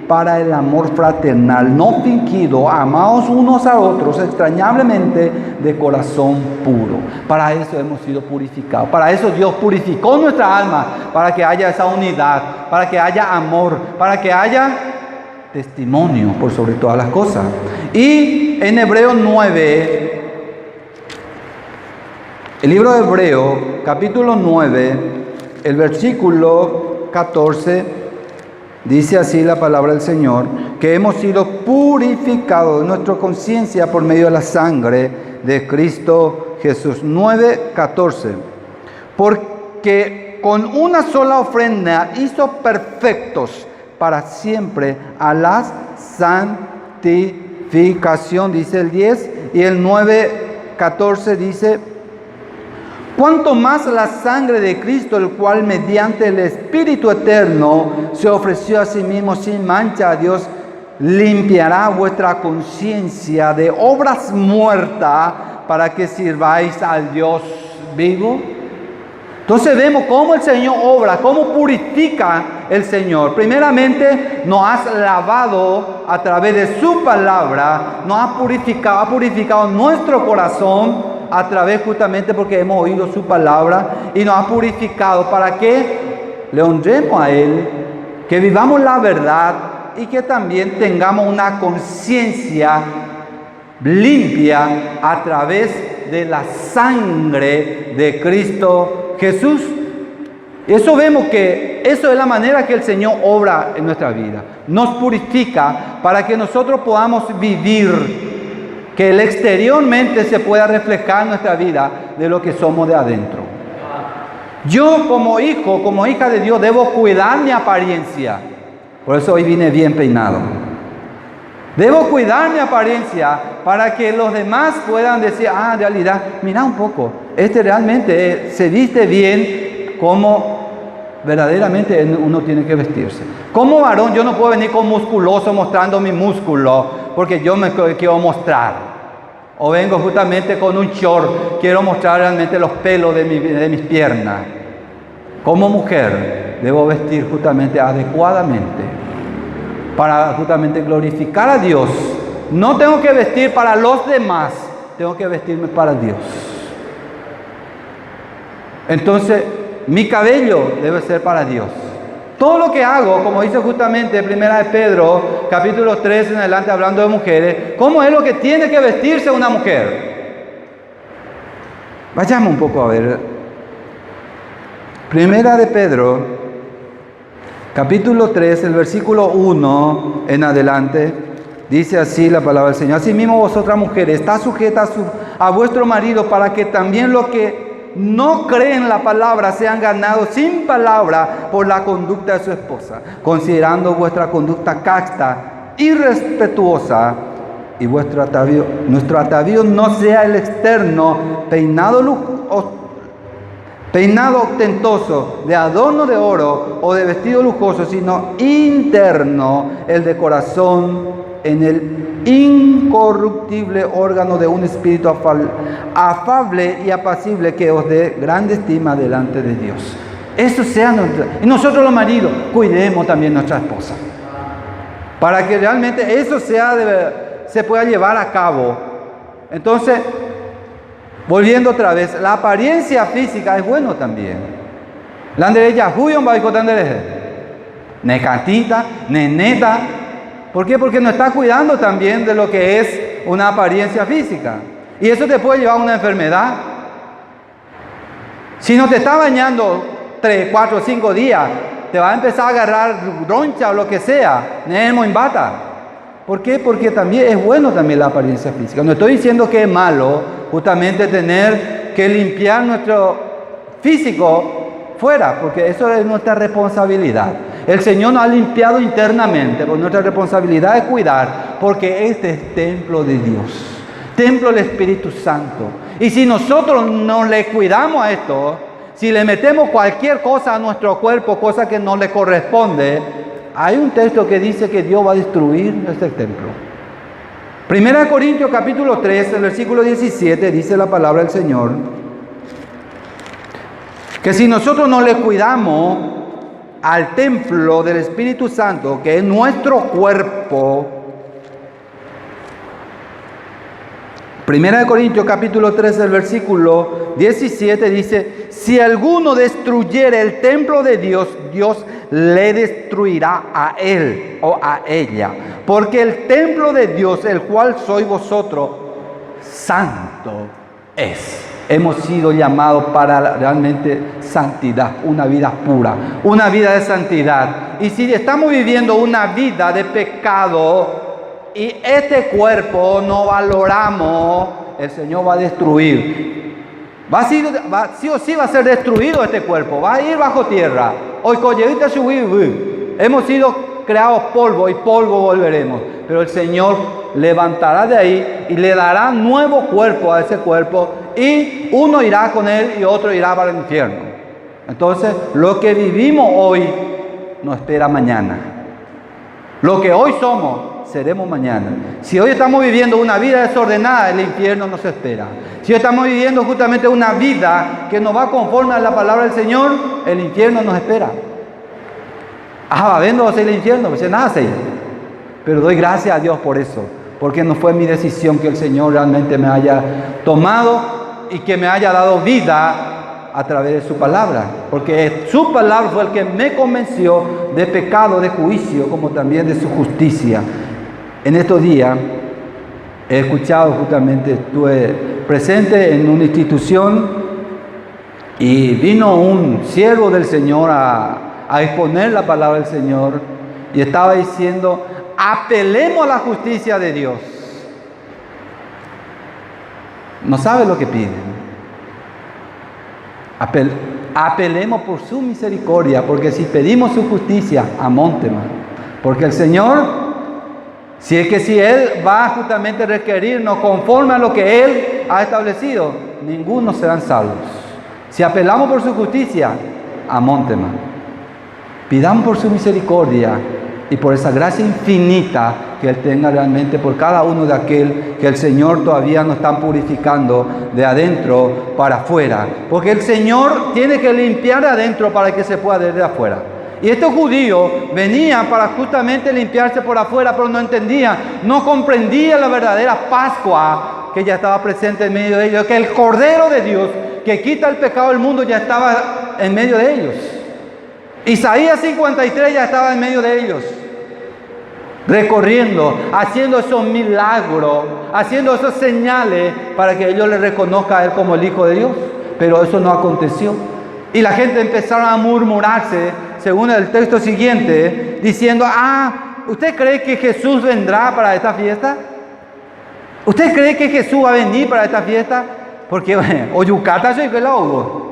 para el amor fraternal, no fingido, amaos unos a otros extrañablemente de corazón puro. Para eso hemos sido purificados. Para eso Dios purificó nuestra alma, para que haya esa unidad, para que haya amor, para que haya testimonio por sobre todas las cosas. Y en Hebreos 9, el libro de Hebreos, capítulo 9, el versículo 14, dice así la palabra del Señor, que hemos sido purificados de nuestra conciencia por medio de la sangre de Cristo Jesús. 9, 14. Porque con una sola ofrenda hizo perfectos para siempre a la santificación, dice el 10, y el 9, 14 dice: cuanto más la sangre de Cristo, el cual mediante el Espíritu eterno se ofreció a sí mismo sin mancha a Dios, limpiará vuestra conciencia de obras muertas para que sirváis al Dios vivo. Entonces vemos cómo el Señor obra, cómo purifica el Señor. Primeramente nos has lavado a través de su palabra, nos ha purificado nuestro corazón a través justamente porque hemos oído su palabra y nos ha purificado para que le honremos a Él, que vivamos la verdad y que también tengamos una conciencia limpia a través de la sangre de Cristo Jesús. Eso vemos que eso es la manera que el Señor obra en nuestra vida. Nos purifica para que nosotros podamos vivir, que el exteriormente se pueda reflejar en nuestra vida de lo que somos de adentro. Yo como hijo, como hija de Dios, debo cuidar mi apariencia. Por eso hoy vine bien peinado. Debo cuidar mi apariencia para que los demás puedan decir, en realidad, mira un poco, este realmente se viste bien como verdaderamente uno tiene que vestirse. Como varón yo no puedo venir con musculoso mostrando mi músculo porque yo me quiero mostrar. O vengo justamente con un short, quiero mostrar realmente los pelos de mis piernas. Como mujer debo vestir justamente adecuadamente para justamente glorificar a Dios. No tengo que vestir para los demás, tengo que vestirme para Dios. Entonces, mi cabello debe ser para Dios. Todo lo que hago, como dice justamente Primera de Pedro, capítulo 3 en adelante, hablando de mujeres, ¿cómo es lo que tiene que vestirse una mujer? Vayamos un poco a ver. Primera de Pedro, capítulo 3, el versículo 1 en adelante, dice así la palabra del Señor. Asimismo vosotras mujeres, está sujeta a vuestro marido, para que también los que no creen la palabra sean ganados sin palabra por la conducta de su esposa, considerando vuestra conducta casta y respetuosa, y nuestro atavío no sea el externo, peinado ostentoso, de adorno de oro o de vestido lujoso, sino interno, el de corazón en el incorruptible órgano de un espíritu afable y apacible que os dé grande estima delante de Dios. Eso sea nuestra. Y nosotros los maridos, cuidemos también nuestra esposa, para que realmente eso se pueda llevar a cabo. Entonces, volviendo otra vez, la apariencia física es bueno también. La derecha, Julián va a ir necatita, neneta. ¿Por qué? Porque nos está cuidando también de lo que es una apariencia física. Y eso te puede llevar a una enfermedad. Si no te está bañando 3, 4, 5 días, te va a empezar a agarrar roncha o lo que sea. Nemo en bata. ¿Por qué? Porque también es bueno también la apariencia física. No estoy diciendo que es malo justamente tener que limpiar nuestro físico fuera, porque eso es nuestra responsabilidad. El Señor nos ha limpiado internamente, por nuestra responsabilidad es cuidar, porque este es templo de Dios, templo del Espíritu Santo. Y si nosotros no le cuidamos a esto, si le metemos cualquier cosa a nuestro cuerpo, cosa que no le corresponde, hay un texto que dice que Dios va a destruir este templo. 1 Corintios capítulo 3, el versículo 17, dice la palabra del Señor, que si nosotros no le cuidamos al templo del Espíritu Santo, que es nuestro cuerpo. 1 Corintios capítulo 3, el versículo 17 dice, si alguno destruyere el templo de Dios, Dios le destruirá a él o a ella. Porque el templo de Dios, el cual sois vosotros, santo es. Hemos sido llamados para realmente santidad, una vida pura, una vida de santidad. Y si estamos viviendo una vida de pecado y este cuerpo no valoramos, el Señor va a destruir. Sí o sí va a ser destruido este cuerpo, va a ir bajo tierra. Hoy hemos sido creados polvo y polvo volveremos. Pero el Señor levantará de ahí y le dará nuevo cuerpo a ese cuerpo. Y uno irá con él y otro irá para el infierno. Entonces, lo que vivimos hoy nos espera mañana. Lo que hoy somos, seremos mañana. Si hoy estamos viviendo una vida desordenada, el infierno nos espera. Si hoy estamos viviendo justamente una vida que no va conforme a la palabra del Señor, el infierno nos espera. Va viendo el infierno, pues nada, pero doy gracias a Dios por eso, porque no fue mi decisión que el Señor realmente me haya tomado y que me haya dado vida a través de su palabra, porque su palabra fue el que me convenció de pecado, de juicio, como también de su justicia. En estos días he escuchado, justamente estuve presente en una institución y vino un siervo del Señor a exponer la palabra del Señor y estaba diciendo, apelemos a la justicia de Dios. No sabe lo que piden. Apelemos por su misericordia, porque si pedimos su justicia, amóntema. Porque el Señor, si Él va justamente a requerirnos conforme a lo que Él ha establecido, ninguno serán salvos. Si apelamos por su justicia, amóntema. Pidamos por su misericordia y por esa gracia infinita que Él tenga realmente por cada uno de aquel que el Señor todavía no está purificando de adentro para afuera. Porque el Señor tiene que limpiar de adentro para que se pueda ver de afuera. Y estos judíos venían para justamente limpiarse por afuera, pero no entendían, no comprendían la verdadera Pascua que ya estaba presente en medio de ellos, que el Cordero de Dios que quita el pecado del mundo ya estaba en medio de ellos. Isaías 53 ya estaba en medio de ellos, recorriendo, haciendo esos milagros, haciendo esas señales para que ellos le reconozcan a Él como el Hijo de Dios. Pero eso no aconteció. Y la gente empezaron a murmurarse, según el texto siguiente, diciendo, ¿usted cree que Jesús vendrá para esta fiesta? ¿Usted cree que Jesús va a venir para esta fiesta? Porque, oyucata soy que la hubo.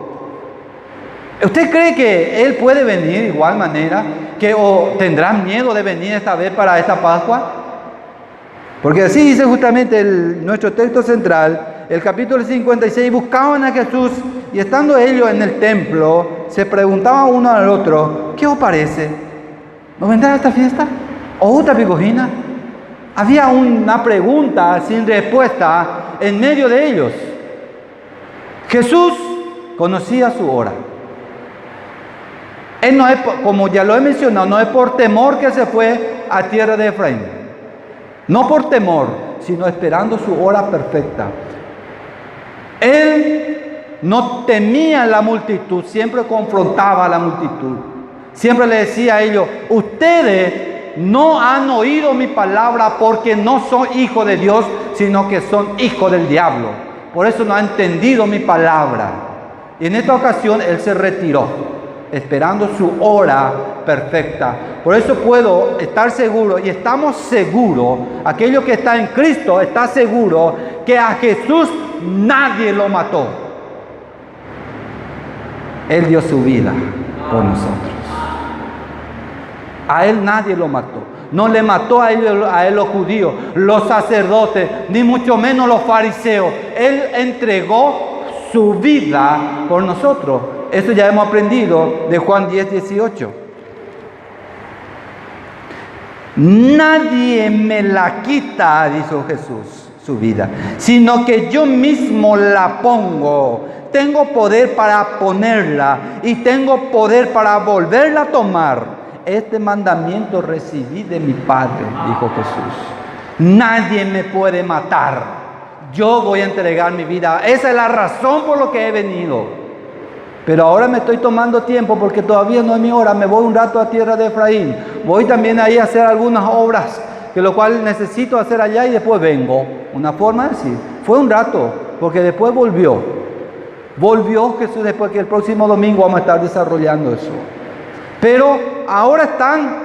¿Usted cree que Él puede venir de igual manera? ¿O tendrá miedo de venir esta vez para esta Pascua? Porque así dice justamente nuestro texto central, el capítulo 56, buscaban a Jesús y estando ellos en el templo, se preguntaban uno al otro, ¿qué os parece? ¿No vendrá a esta fiesta? ¿O otra picojina? Había una pregunta sin respuesta en medio de ellos. Jesús conocía su hora. Él no es, como ya lo he mencionado, no es por temor que se fue a tierra de Efraín. No por temor, sino esperando su hora perfecta. Él no temía la multitud, siempre confrontaba a la multitud. Siempre le decía a ellos, ustedes no han oído mi palabra porque no son hijos de Dios, sino que son hijos del diablo. Por eso no han entendido mi palabra. Y en esta ocasión Él se retiró, esperando su hora perfecta. Por eso puedo estar seguro, y estamos seguros, aquello que está en Cristo está seguro, que a Jesús nadie lo mató. Él dio su vida por nosotros. A Él nadie lo mató. No le mató a él los judíos, los sacerdotes, ni mucho menos los fariseos. Él entregó su vida por nosotros. Eso ya hemos aprendido de Juan 10:18. Nadie me la quita, dijo Jesús, su vida, sino que yo mismo la pongo. Tengo poder para ponerla y tengo poder para volverla a tomar. Este mandamiento recibí de mi Padre, dijo Jesús. Nadie me puede matar. Yo voy a entregar mi vida. Esa es la razón por la que he venido. Pero ahora me estoy tomando tiempo porque todavía no es mi hora. Me voy un rato a tierra de Efraín. Voy también ahí a hacer algunas obras, que lo cual necesito hacer allá y después vengo. Una forma de decir. Fue un rato, porque después volvió. Volvió Jesús después, que el próximo domingo vamos a estar desarrollando eso. Pero ahora están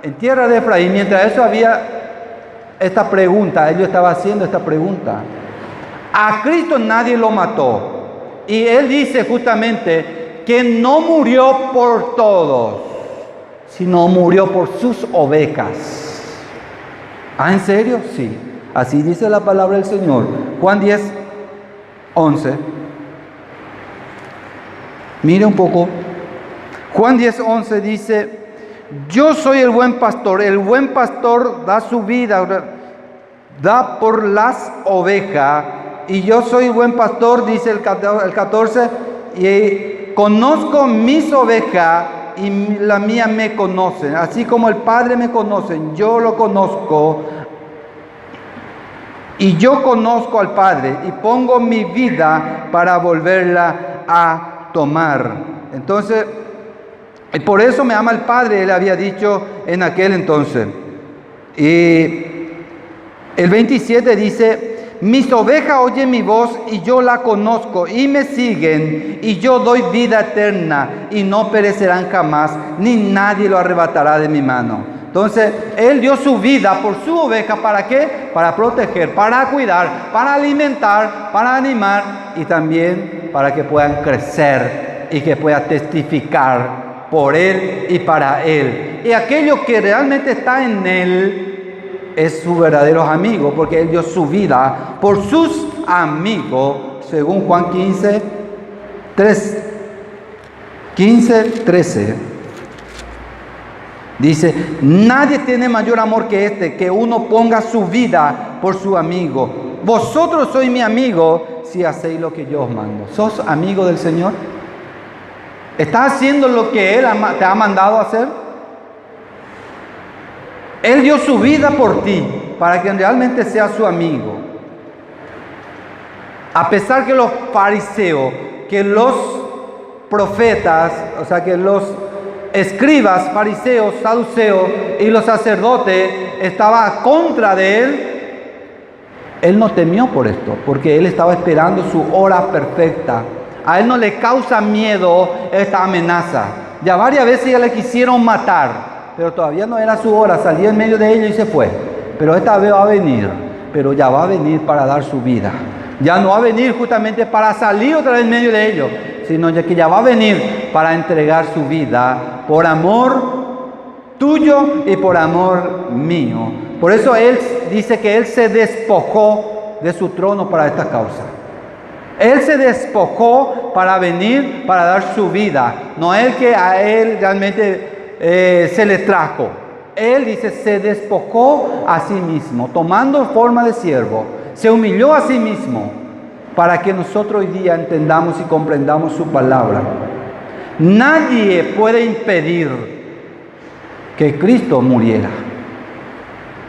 en tierra de Efraín. Mientras eso había esta pregunta, ellos estaban haciendo esta pregunta. A Cristo nadie lo mató. Y Él dice justamente que no murió por todos, sino murió por sus ovejas. ¿Ah, en serio? Sí. Así dice la palabra del Señor. Juan 10:11. Mire un poco. Juan 10:11 dice, yo soy el buen pastor da su vida, da por las ovejas, y yo soy el buen pastor, dice el 14, y conozco mis ovejas, y la mía me conocen, así como el Padre me conoce, yo lo conozco, y yo conozco al Padre, y pongo mi vida para volverla a tomar. Entonces, y por eso me ama el Padre, Él había dicho en aquel entonces. Y el 27 dice, mis ovejas oyen mi voz y yo la conozco y me siguen y yo doy vida eterna y no perecerán jamás, ni nadie lo arrebatará de mi mano. Entonces, Él dio su vida por su oveja. ¿Para qué? Para proteger, para cuidar, para alimentar, para animar y también para que puedan crecer y que puedan testificar por Él y para Él. Y aquello que realmente está en Él es su verdadero amigo, porque Él dio su vida por sus amigos, según Juan 15:13. Dice, nadie tiene mayor amor que este, que uno ponga su vida por su amigo. Vosotros sois mi amigo si hacéis lo que yo os mando. ¿Sos amigo del Señor? ¿Estás haciendo lo que Él te ha mandado a hacer? Él dio su vida por ti, para que realmente seas su amigo. A pesar que los fariseos, que los profetas, o sea que los escribas, fariseos, saduceos y los sacerdotes estaban contra de Él, Él no temió por esto, porque Él estaba esperando su hora perfecta. A Él no le causa miedo esta amenaza. Ya varias veces ya le quisieron matar, pero todavía no era su hora. Salió en medio de ellos y se fue. Pero esta vez va a venir, pero ya va a venir para dar su vida. Ya no va a venir justamente para salir otra vez en medio de ellos, sino que ya va a venir para entregar su vida por amor tuyo y por amor mío. Por eso Él dice que Él se despojó de su trono para esta causa. Él se despojó para venir, para dar su vida. No es que a Él realmente se le trajo. Él dice, se despojó a sí mismo, tomando forma de siervo, se humilló a sí mismo, para que nosotros hoy día entendamos y comprendamos su palabra. Nadie puede impedir que Cristo muriera.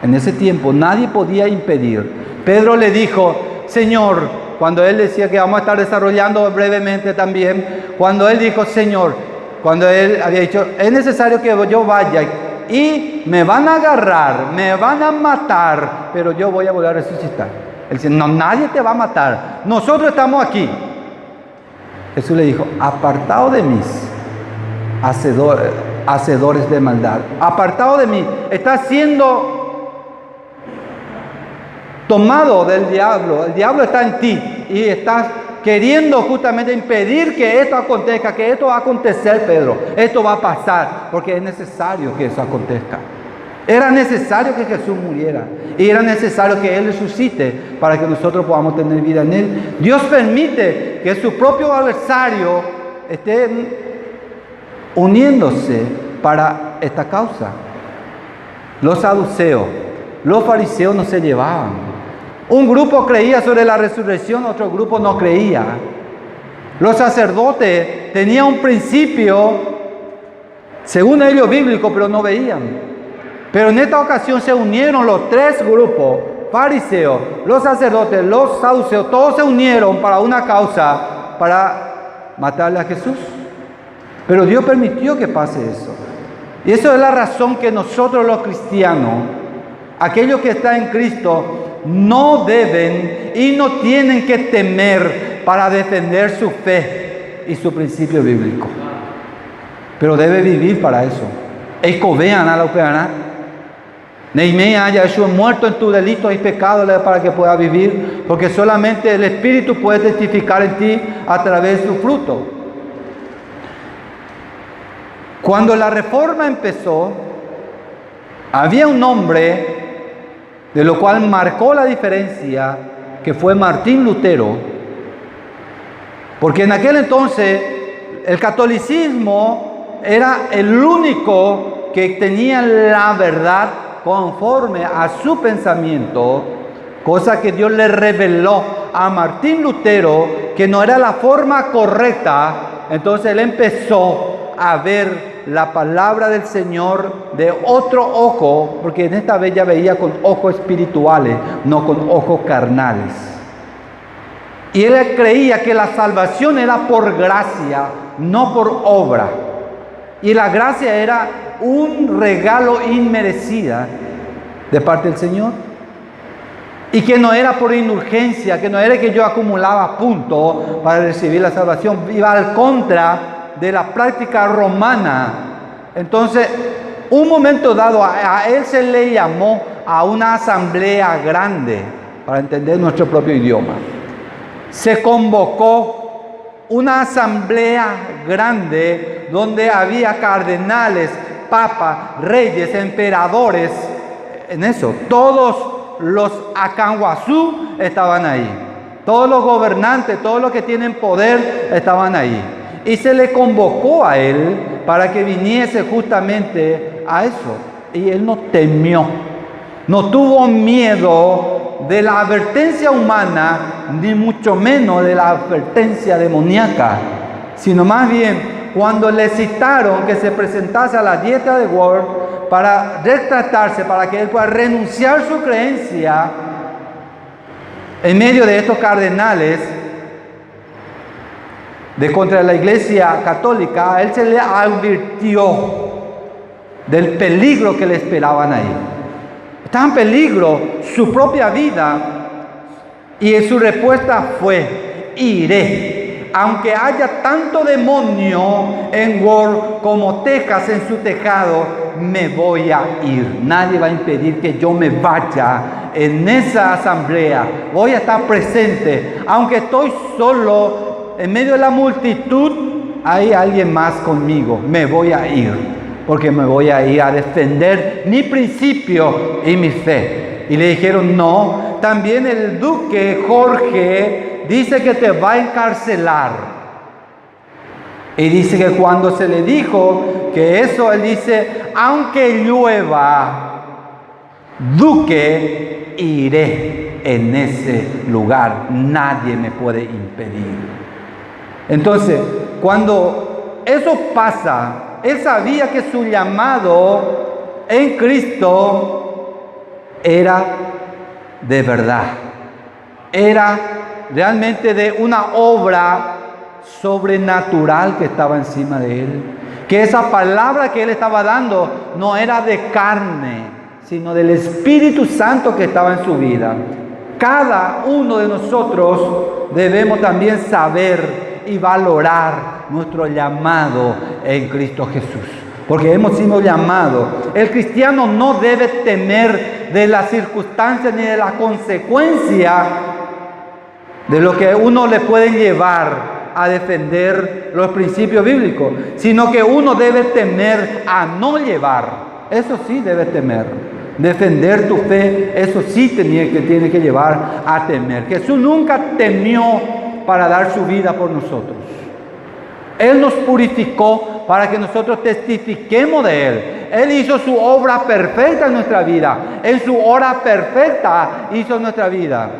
En ese tiempo nadie podía impedir. Pedro le dijo, Señor, cuando él decía que vamos a estar desarrollando brevemente también, cuando él dijo, Señor, cuando él había dicho, es necesario que yo vaya y me van a agarrar, me van a matar, pero yo voy a volver a resucitar. Él dice, no, nadie te va a matar, nosotros estamos aquí. Jesús le dijo, apartado de mí, hacedores de maldad, apartado de mí, está siendo tomado del diablo, el diablo está en ti y estás queriendo justamente impedir que esto acontezca, que esto va a acontecer, Pedro, esto va a pasar, porque es necesario que eso acontezca. Era necesario que Jesús muriera y era necesario que Él resucite para que nosotros podamos tener vida en Él. Dios permite que su propio adversario esté uniéndose para esta causa. Los saduceos, los fariseos no se llevaban. Un grupo creía sobre la resurrección, otro grupo no creía. Los sacerdotes tenían un principio, según ellos bíblico, pero no veían. Pero en esta ocasión se unieron los tres grupos, fariseos, los sacerdotes, los saduceos, todos se unieron para una causa, para matarle a Jesús. Pero Dios permitió que pase eso. Y eso es la razón que nosotros los cristianos, aquellos que están en Cristo, no deben y no tienen que temer para defender su fe y su principio bíblico. Pero debe vivir para eso. Escobean a la operaná. Neimea haya hecho muerto en tus delitos y pecados para que pueda vivir, porque solamente el Espíritu puede testificar en ti a través de su fruto. Cuando la reforma empezó, había un hombre de lo cual marcó la diferencia, que fue Martín Lutero, porque en aquel entonces el catolicismo era el único que tenía la verdad conforme a su pensamiento, cosa que Dios le reveló a Martín Lutero que no era la forma correcta. Entonces él empezó a ver la palabra del Señor de otro ojo, porque en esta vez ya veía con ojos espirituales, no con ojos carnales. Y él creía que la salvación era por gracia, no por obra. Y la gracia era un regalo inmerecida de parte del Señor. Y que no era por indulgencia, que no era que yo acumulaba puntos para recibir la salvación. Iba al contra de la práctica romana. Entonces, un momento dado, a él se le llamó a una asamblea grande, para entender nuestro propio idioma. Se convocó una asamblea grande donde había cardenales, papas, reyes, emperadores, en eso, todos los acanguazú estaban ahí, todos los gobernantes, todos los que tienen poder estaban ahí. Y se le convocó a él para que viniese justamente a eso. Y él no temió, no tuvo miedo de la advertencia humana, ni mucho menos de la advertencia demoníaca, sino más bien cuando le citaron que se presentase a la dieta de Worms para retratarse, para que él pueda renunciar su creencia en medio de estos cardenales de contra la Iglesia Católica, a él se le advirtió del peligro que le esperaban ahí. Estaba en peligro su propia vida, y su respuesta fue: iré, aunque haya tanto demonio en Worms como tejas en su tejado, me voy a ir. Nadie va a impedir que yo me vaya en esa asamblea. Voy a estar presente, aunque estoy solo. En medio de la multitud hay alguien más conmigo. Me voy a ir, porque me voy a ir a defender mi principio y mi fe. Y le dijeron: no, también el duque Jorge dice que te va a encarcelar. Y dice que cuando se le dijo que eso, él dice, aunque llueva, duque, iré en ese lugar. Nadie me puede impedir. Entonces, cuando eso pasa, él sabía que su llamado en Cristo era de verdad. Era realmente de una obra sobrenatural que estaba encima de él. Que esa palabra que él estaba dando no era de carne, sino del Espíritu Santo que estaba en su vida. Cada uno de nosotros debemos también saber y valorar nuestro llamado en Cristo Jesús. Porque hemos sido llamados. El cristiano no debe temer de las circunstancias ni de la consecuencia de lo que uno le puede llevar a defender los principios bíblicos, sino que uno debe temer a no llevar. Eso sí debe temer. Defender tu fe, eso sí tiene que llevar a temer. Jesús nunca temió para dar su vida por nosotros. Él nos purificó para que nosotros testifiquemos de Él. Él hizo su obra perfecta en nuestra vida. En su hora perfecta hizo nuestra vida.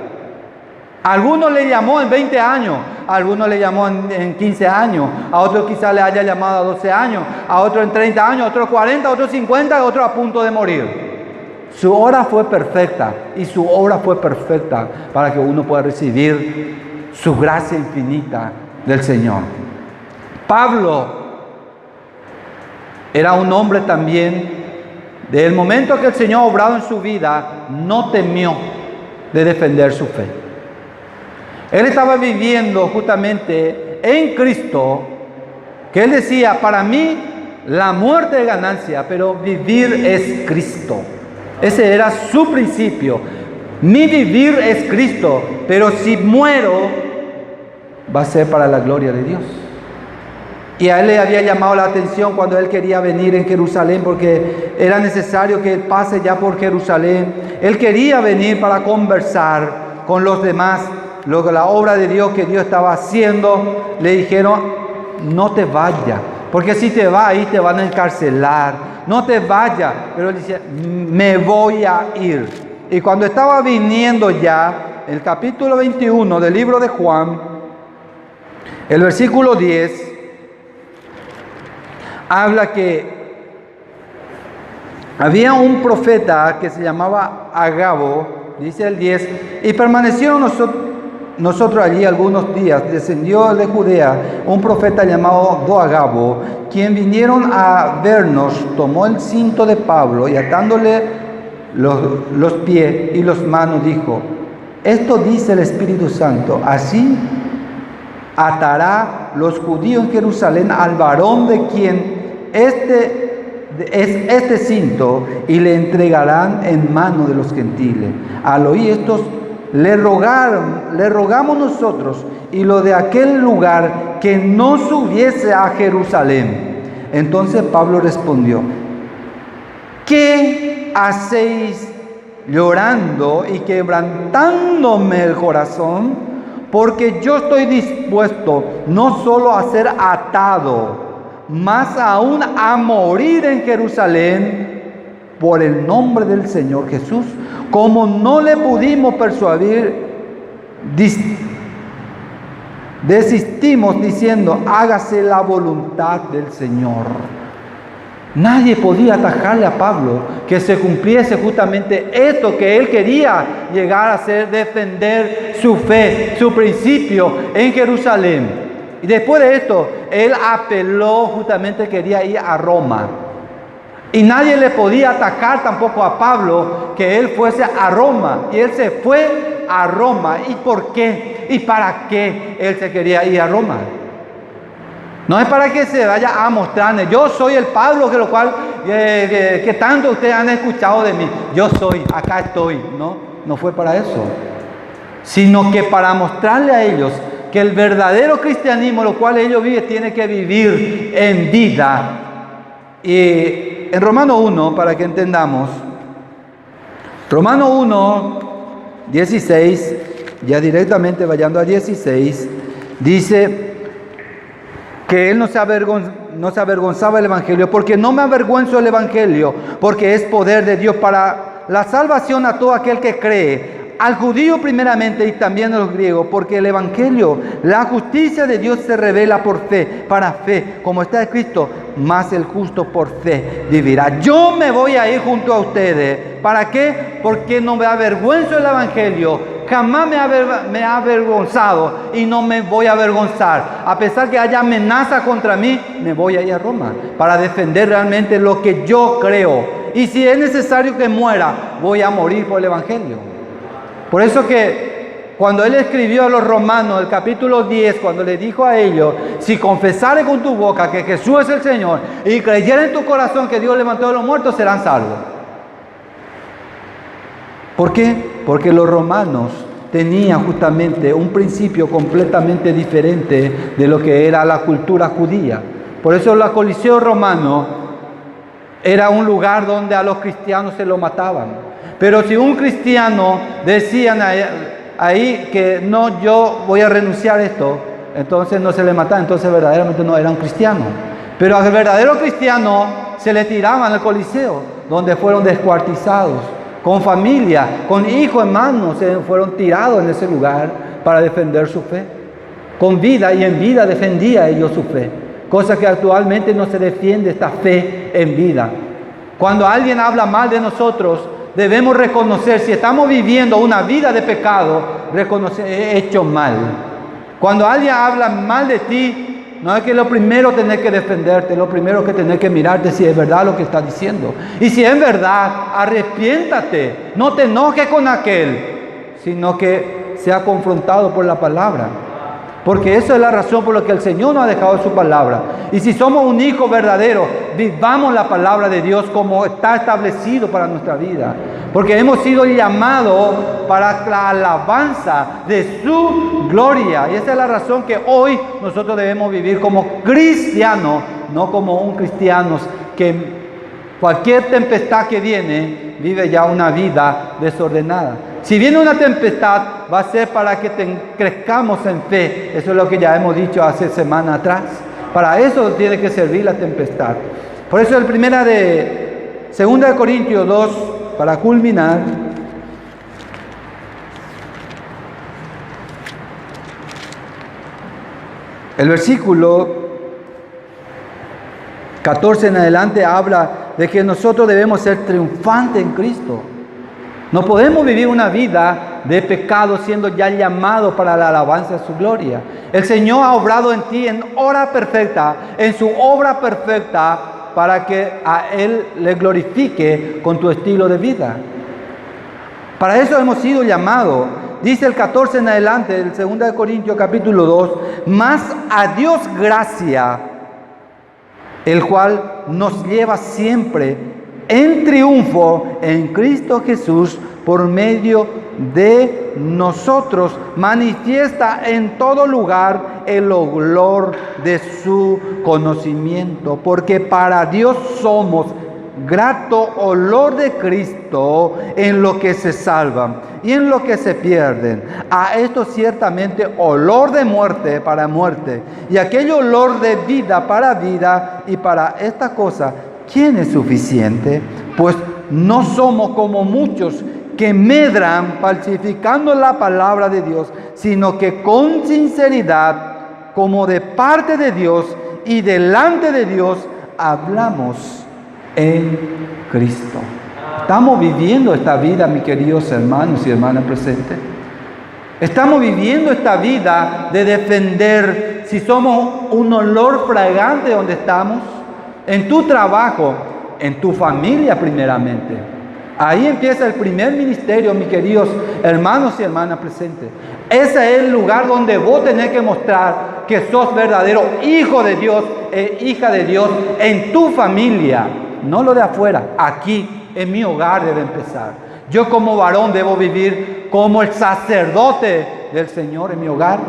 A algunos le llamó en 20 años, a algunos le llamó en 15 años, a otros quizás le haya llamado a 12 años, a otros en 30 años, a otros 40, a otros 50, a otros a punto de morir. Su hora fue perfecta y su obra fue perfecta para que uno pueda recibir su gracia infinita del Señor. Pablo era un hombre también, del momento que el Señor ha obrado en su vida, no temió de defender su fe. Él estaba viviendo justamente en Cristo, que él decía, para mí la muerte es ganancia, pero vivir es Cristo. Ese era su principio. Mi vivir es Cristo, pero si muero, va a ser para la gloria de Dios. Y a él le había llamado la atención cuando él quería venir en Jerusalén, porque era necesario que él pase ya por Jerusalén. Él quería venir para conversar con los demás, la obra de Dios que Dios estaba haciendo. Le dijeron, no te vayas, porque si te vas ahí te van a encarcelar. No te vayas. Pero él decía, me voy a ir. Y cuando estaba viniendo ya, el capítulo 21 del libro de Juan, el versículo 10, habla que había un profeta que se llamaba Agabo, dice el 10, y permanecieron nosotros allí algunos días. Descendió de Judea un profeta llamado Agabo, quien vinieron a vernos, tomó el cinto de Pablo y atándole los pies y las manos dijo, esto dice el Espíritu Santo, así atará los judíos en Jerusalén al varón de quien es este cinto y le entregarán en mano de los gentiles. Al oír estos le rogamos nosotros y lo de aquel lugar que no subiese a Jerusalén. Entonces Pablo respondió, ¿qué hacéis llorando y quebrantándome el corazón? Porque yo estoy dispuesto no solo a ser atado, más aún a morir en Jerusalén por el nombre del Señor Jesús. Como no le pudimos persuadir, desistimos diciendo, hágase la voluntad del Señor. Nadie podía atajarle a Pablo que se cumpliese justamente esto que él quería llegar a hacer, defender su fe, su principio en Jerusalén. Y después de esto, él apeló, justamente quería ir a Roma. Y nadie le podía atacar tampoco a Pablo que él fuese a Roma. Y él se fue a Roma. ¿Y por qué? ¿Y para qué él se quería ir a Roma? No es para que se vaya a mostrarle, yo soy el Pablo que tanto ustedes han escuchado de mí. Yo soy, acá estoy. No fue para eso. Sino que para mostrarle a ellos que el verdadero cristianismo, lo cual ellos viven, tiene que vivir en vida. Y en Romanos 1, para que entendamos, Romanos 1, 16, ya directamente vayando a 16, dice, que él no se avergonzaba del Evangelio, porque no me avergüenzo del Evangelio, porque es poder de Dios para la salvación a todo aquel que cree, al judío primeramente y también a los griegos, porque el Evangelio, la justicia de Dios se revela por fe, para fe, como está escrito, más el justo por fe vivirá. Yo me voy a ir junto a ustedes. ¿Para qué? Porque no me avergüenzo del Evangelio. Jamás me ha avergonzado y no me voy a avergonzar. A pesar que haya amenaza contra mí, me voy a ir a Roma para defender realmente lo que yo creo. Y si es necesario que muera, voy a morir por el Evangelio. Por eso que cuando él escribió a los romanos, el capítulo 10, cuando le dijo a ellos, si confesares con tu boca que Jesús es el Señor y creyeres en tu corazón que Dios levantó de los muertos, serán salvos. ¿Por qué? Porque los romanos tenían justamente un principio completamente diferente de lo que era la cultura judía. Por eso el Coliseo romano era un lugar donde a los cristianos se lo mataban. Pero si un cristiano decían ahí que no, yo voy a renunciar a esto, entonces no se le mataba, entonces verdaderamente no era un cristiano. Pero al verdadero cristiano se le tiraban al Coliseo, donde fueron descuartizados, con familia, con hijos, hermanos, se fueron tirados en ese lugar para defender su fe. Con vida y en vida defendía ellos su fe, cosa que actualmente no se defiende esta fe en vida. Cuando alguien habla mal de nosotros, debemos reconocer, si estamos viviendo una vida de pecado, reconocer, he hecho mal. Cuando alguien habla mal de ti, no es que lo primero tener que defenderte, lo primero que tener que mirarte si es verdad lo que está diciendo. Y si es verdad, arrepiéntate, no te enojes con aquel, sino que sea confrontado por la palabra. Porque esa es la razón por la que el Señor nos ha dejado su palabra. Y si somos un hijo verdadero, vivamos la palabra de Dios como está establecido para nuestra vida. Porque hemos sido llamados para la alabanza de su gloria. Y esa es la razón que hoy nosotros debemos vivir como cristianos, no como un cristiano que cualquier tempestad que viene, vive ya una vida desordenada. Si viene una tempestad, va a ser para que crezcamos en fe. Eso es lo que ya hemos dicho hace semanas atrás. Para eso tiene que servir la tempestad. Por eso el primera de 2 Corintios 2, para culminar, el versículo 14 en adelante habla de que nosotros debemos ser triunfantes en Cristo. No podemos vivir una vida de pecado siendo ya llamados para la alabanza de su gloria. El Señor ha obrado en ti en hora perfecta, en su obra perfecta, para que a Él le glorifique con tu estilo de vida. Para eso hemos sido llamados. Dice el 14 en adelante, el 2 Corintios capítulo 2, más a Dios gracia, el cual nos lleva siempre en triunfo en Cristo Jesús por medio de nosotros, manifiesta en todo lugar el olor de su conocimiento, porque para Dios somos grato olor de Cristo en lo que se salvan y en lo que se pierden. A esto ciertamente olor de muerte para muerte, y aquel olor de vida para vida, y para esta cosa, ¿quién es suficiente? Pues no somos como muchos que medran falsificando la palabra de Dios, sino que con sinceridad, como de parte de Dios y delante de Dios, hablamos en Cristo. Estamos viviendo esta vida, mis queridos hermanos y hermanas presentes. Estamos viviendo esta vida de defender, si somos un olor fragante donde estamos, en tu trabajo, en tu familia primeramente. Ahí empieza el primer ministerio, mis queridos hermanos y hermanas presentes. Ese es el lugar donde vos tenés que mostrar que sos verdadero hijo de Dios e hija de Dios en tu familia. No lo de afuera, aquí, en mi hogar debe empezar. Yo como varón debo vivir como el sacerdote del Señor en mi hogar.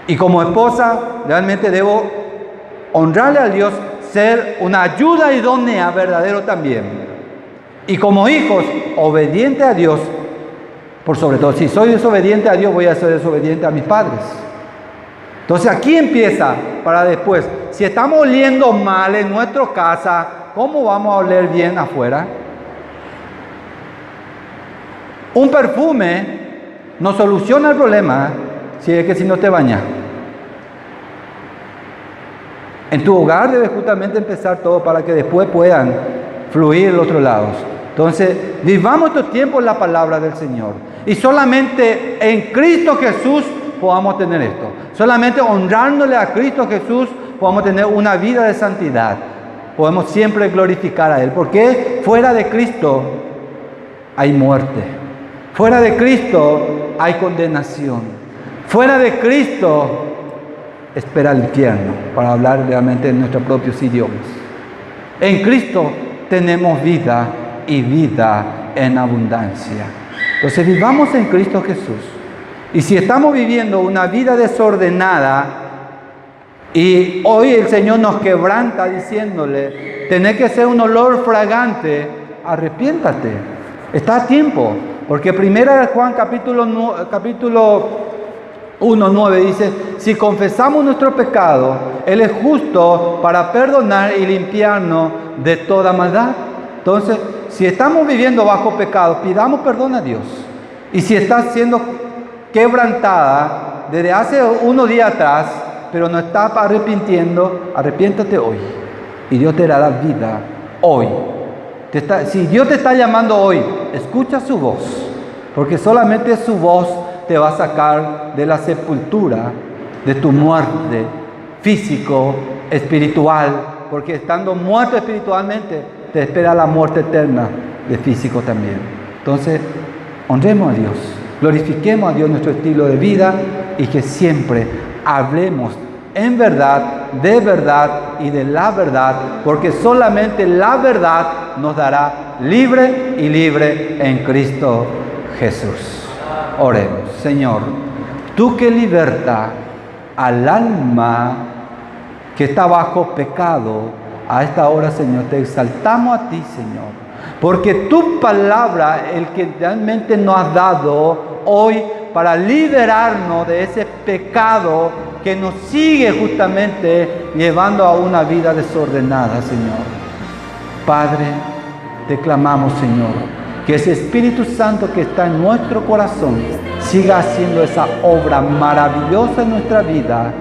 Y como esposa, realmente debo honrarle a Dios, ser una ayuda idónea verdadero también. Y como hijos, obediente a Dios, por sobre todo. Si soy desobediente a Dios, voy a ser desobediente a mis padres. Entonces aquí empieza para después. Si estamos oliendo mal en nuestra casa, ¿cómo vamos a oler bien afuera? Un perfume no soluciona el problema si no te bañas. En tu hogar debe justamente empezar todo para que después puedan fluir los otros lados. Entonces, vivamos estos tiempos en la palabra del Señor. Y solamente en Cristo Jesús podamos tener esto. Solamente honrándole a Cristo Jesús podamos tener una vida de santidad. Podemos siempre glorificar a Él. Porque fuera de Cristo hay muerte. Fuera de Cristo hay condenación. Fuera de Cristo espera el infierno, para hablar realmente en nuestros propios idiomas. En Cristo tenemos vida y vida en abundancia. Entonces vivamos en Cristo Jesús. Y si estamos viviendo una vida desordenada y hoy el Señor nos quebranta diciéndole, tenés que ser un olor fragante, arrepiéntate. Está a tiempo. Porque 1 Juan capítulo 1:9 dice, si confesamos nuestro pecado, Él es justo para perdonar y limpiarnos de toda maldad. Entonces, si estamos viviendo bajo pecado, pidamos perdón a Dios. Y si estás siendo quebrantada desde hace unos días atrás, pero no estás arrepintiendo, arrepiéntate hoy. Y Dios te dará vida hoy. Si Dios te está llamando hoy, escucha su voz. Porque solamente su voz te va a sacar de la sepultura, de tu muerte físico, espiritual, porque estando muerto espiritualmente, te espera la muerte eterna de físico también. Entonces, honremos a Dios, glorifiquemos a Dios nuestro estilo de vida y que siempre hablemos en verdad, de verdad y de la verdad, porque solamente la verdad nos dará libre y libre en Cristo Jesús. Oremos. Señor, tú que libertas al alma que está bajo pecado, a esta hora, Señor, te exaltamos a ti, Señor, porque tu palabra, el que realmente nos has dado hoy para liberarnos de ese pecado que nos sigue justamente llevando a una vida desordenada, Señor. Padre, te clamamos, Señor, que ese Espíritu Santo que está en nuestro corazón siga haciendo esa obra maravillosa en nuestra vida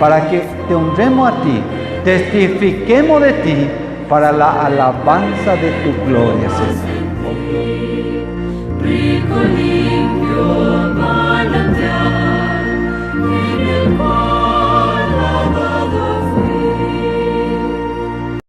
para que te honremos a ti, testifiquemos de ti para la alabanza de tu gloria, Señor.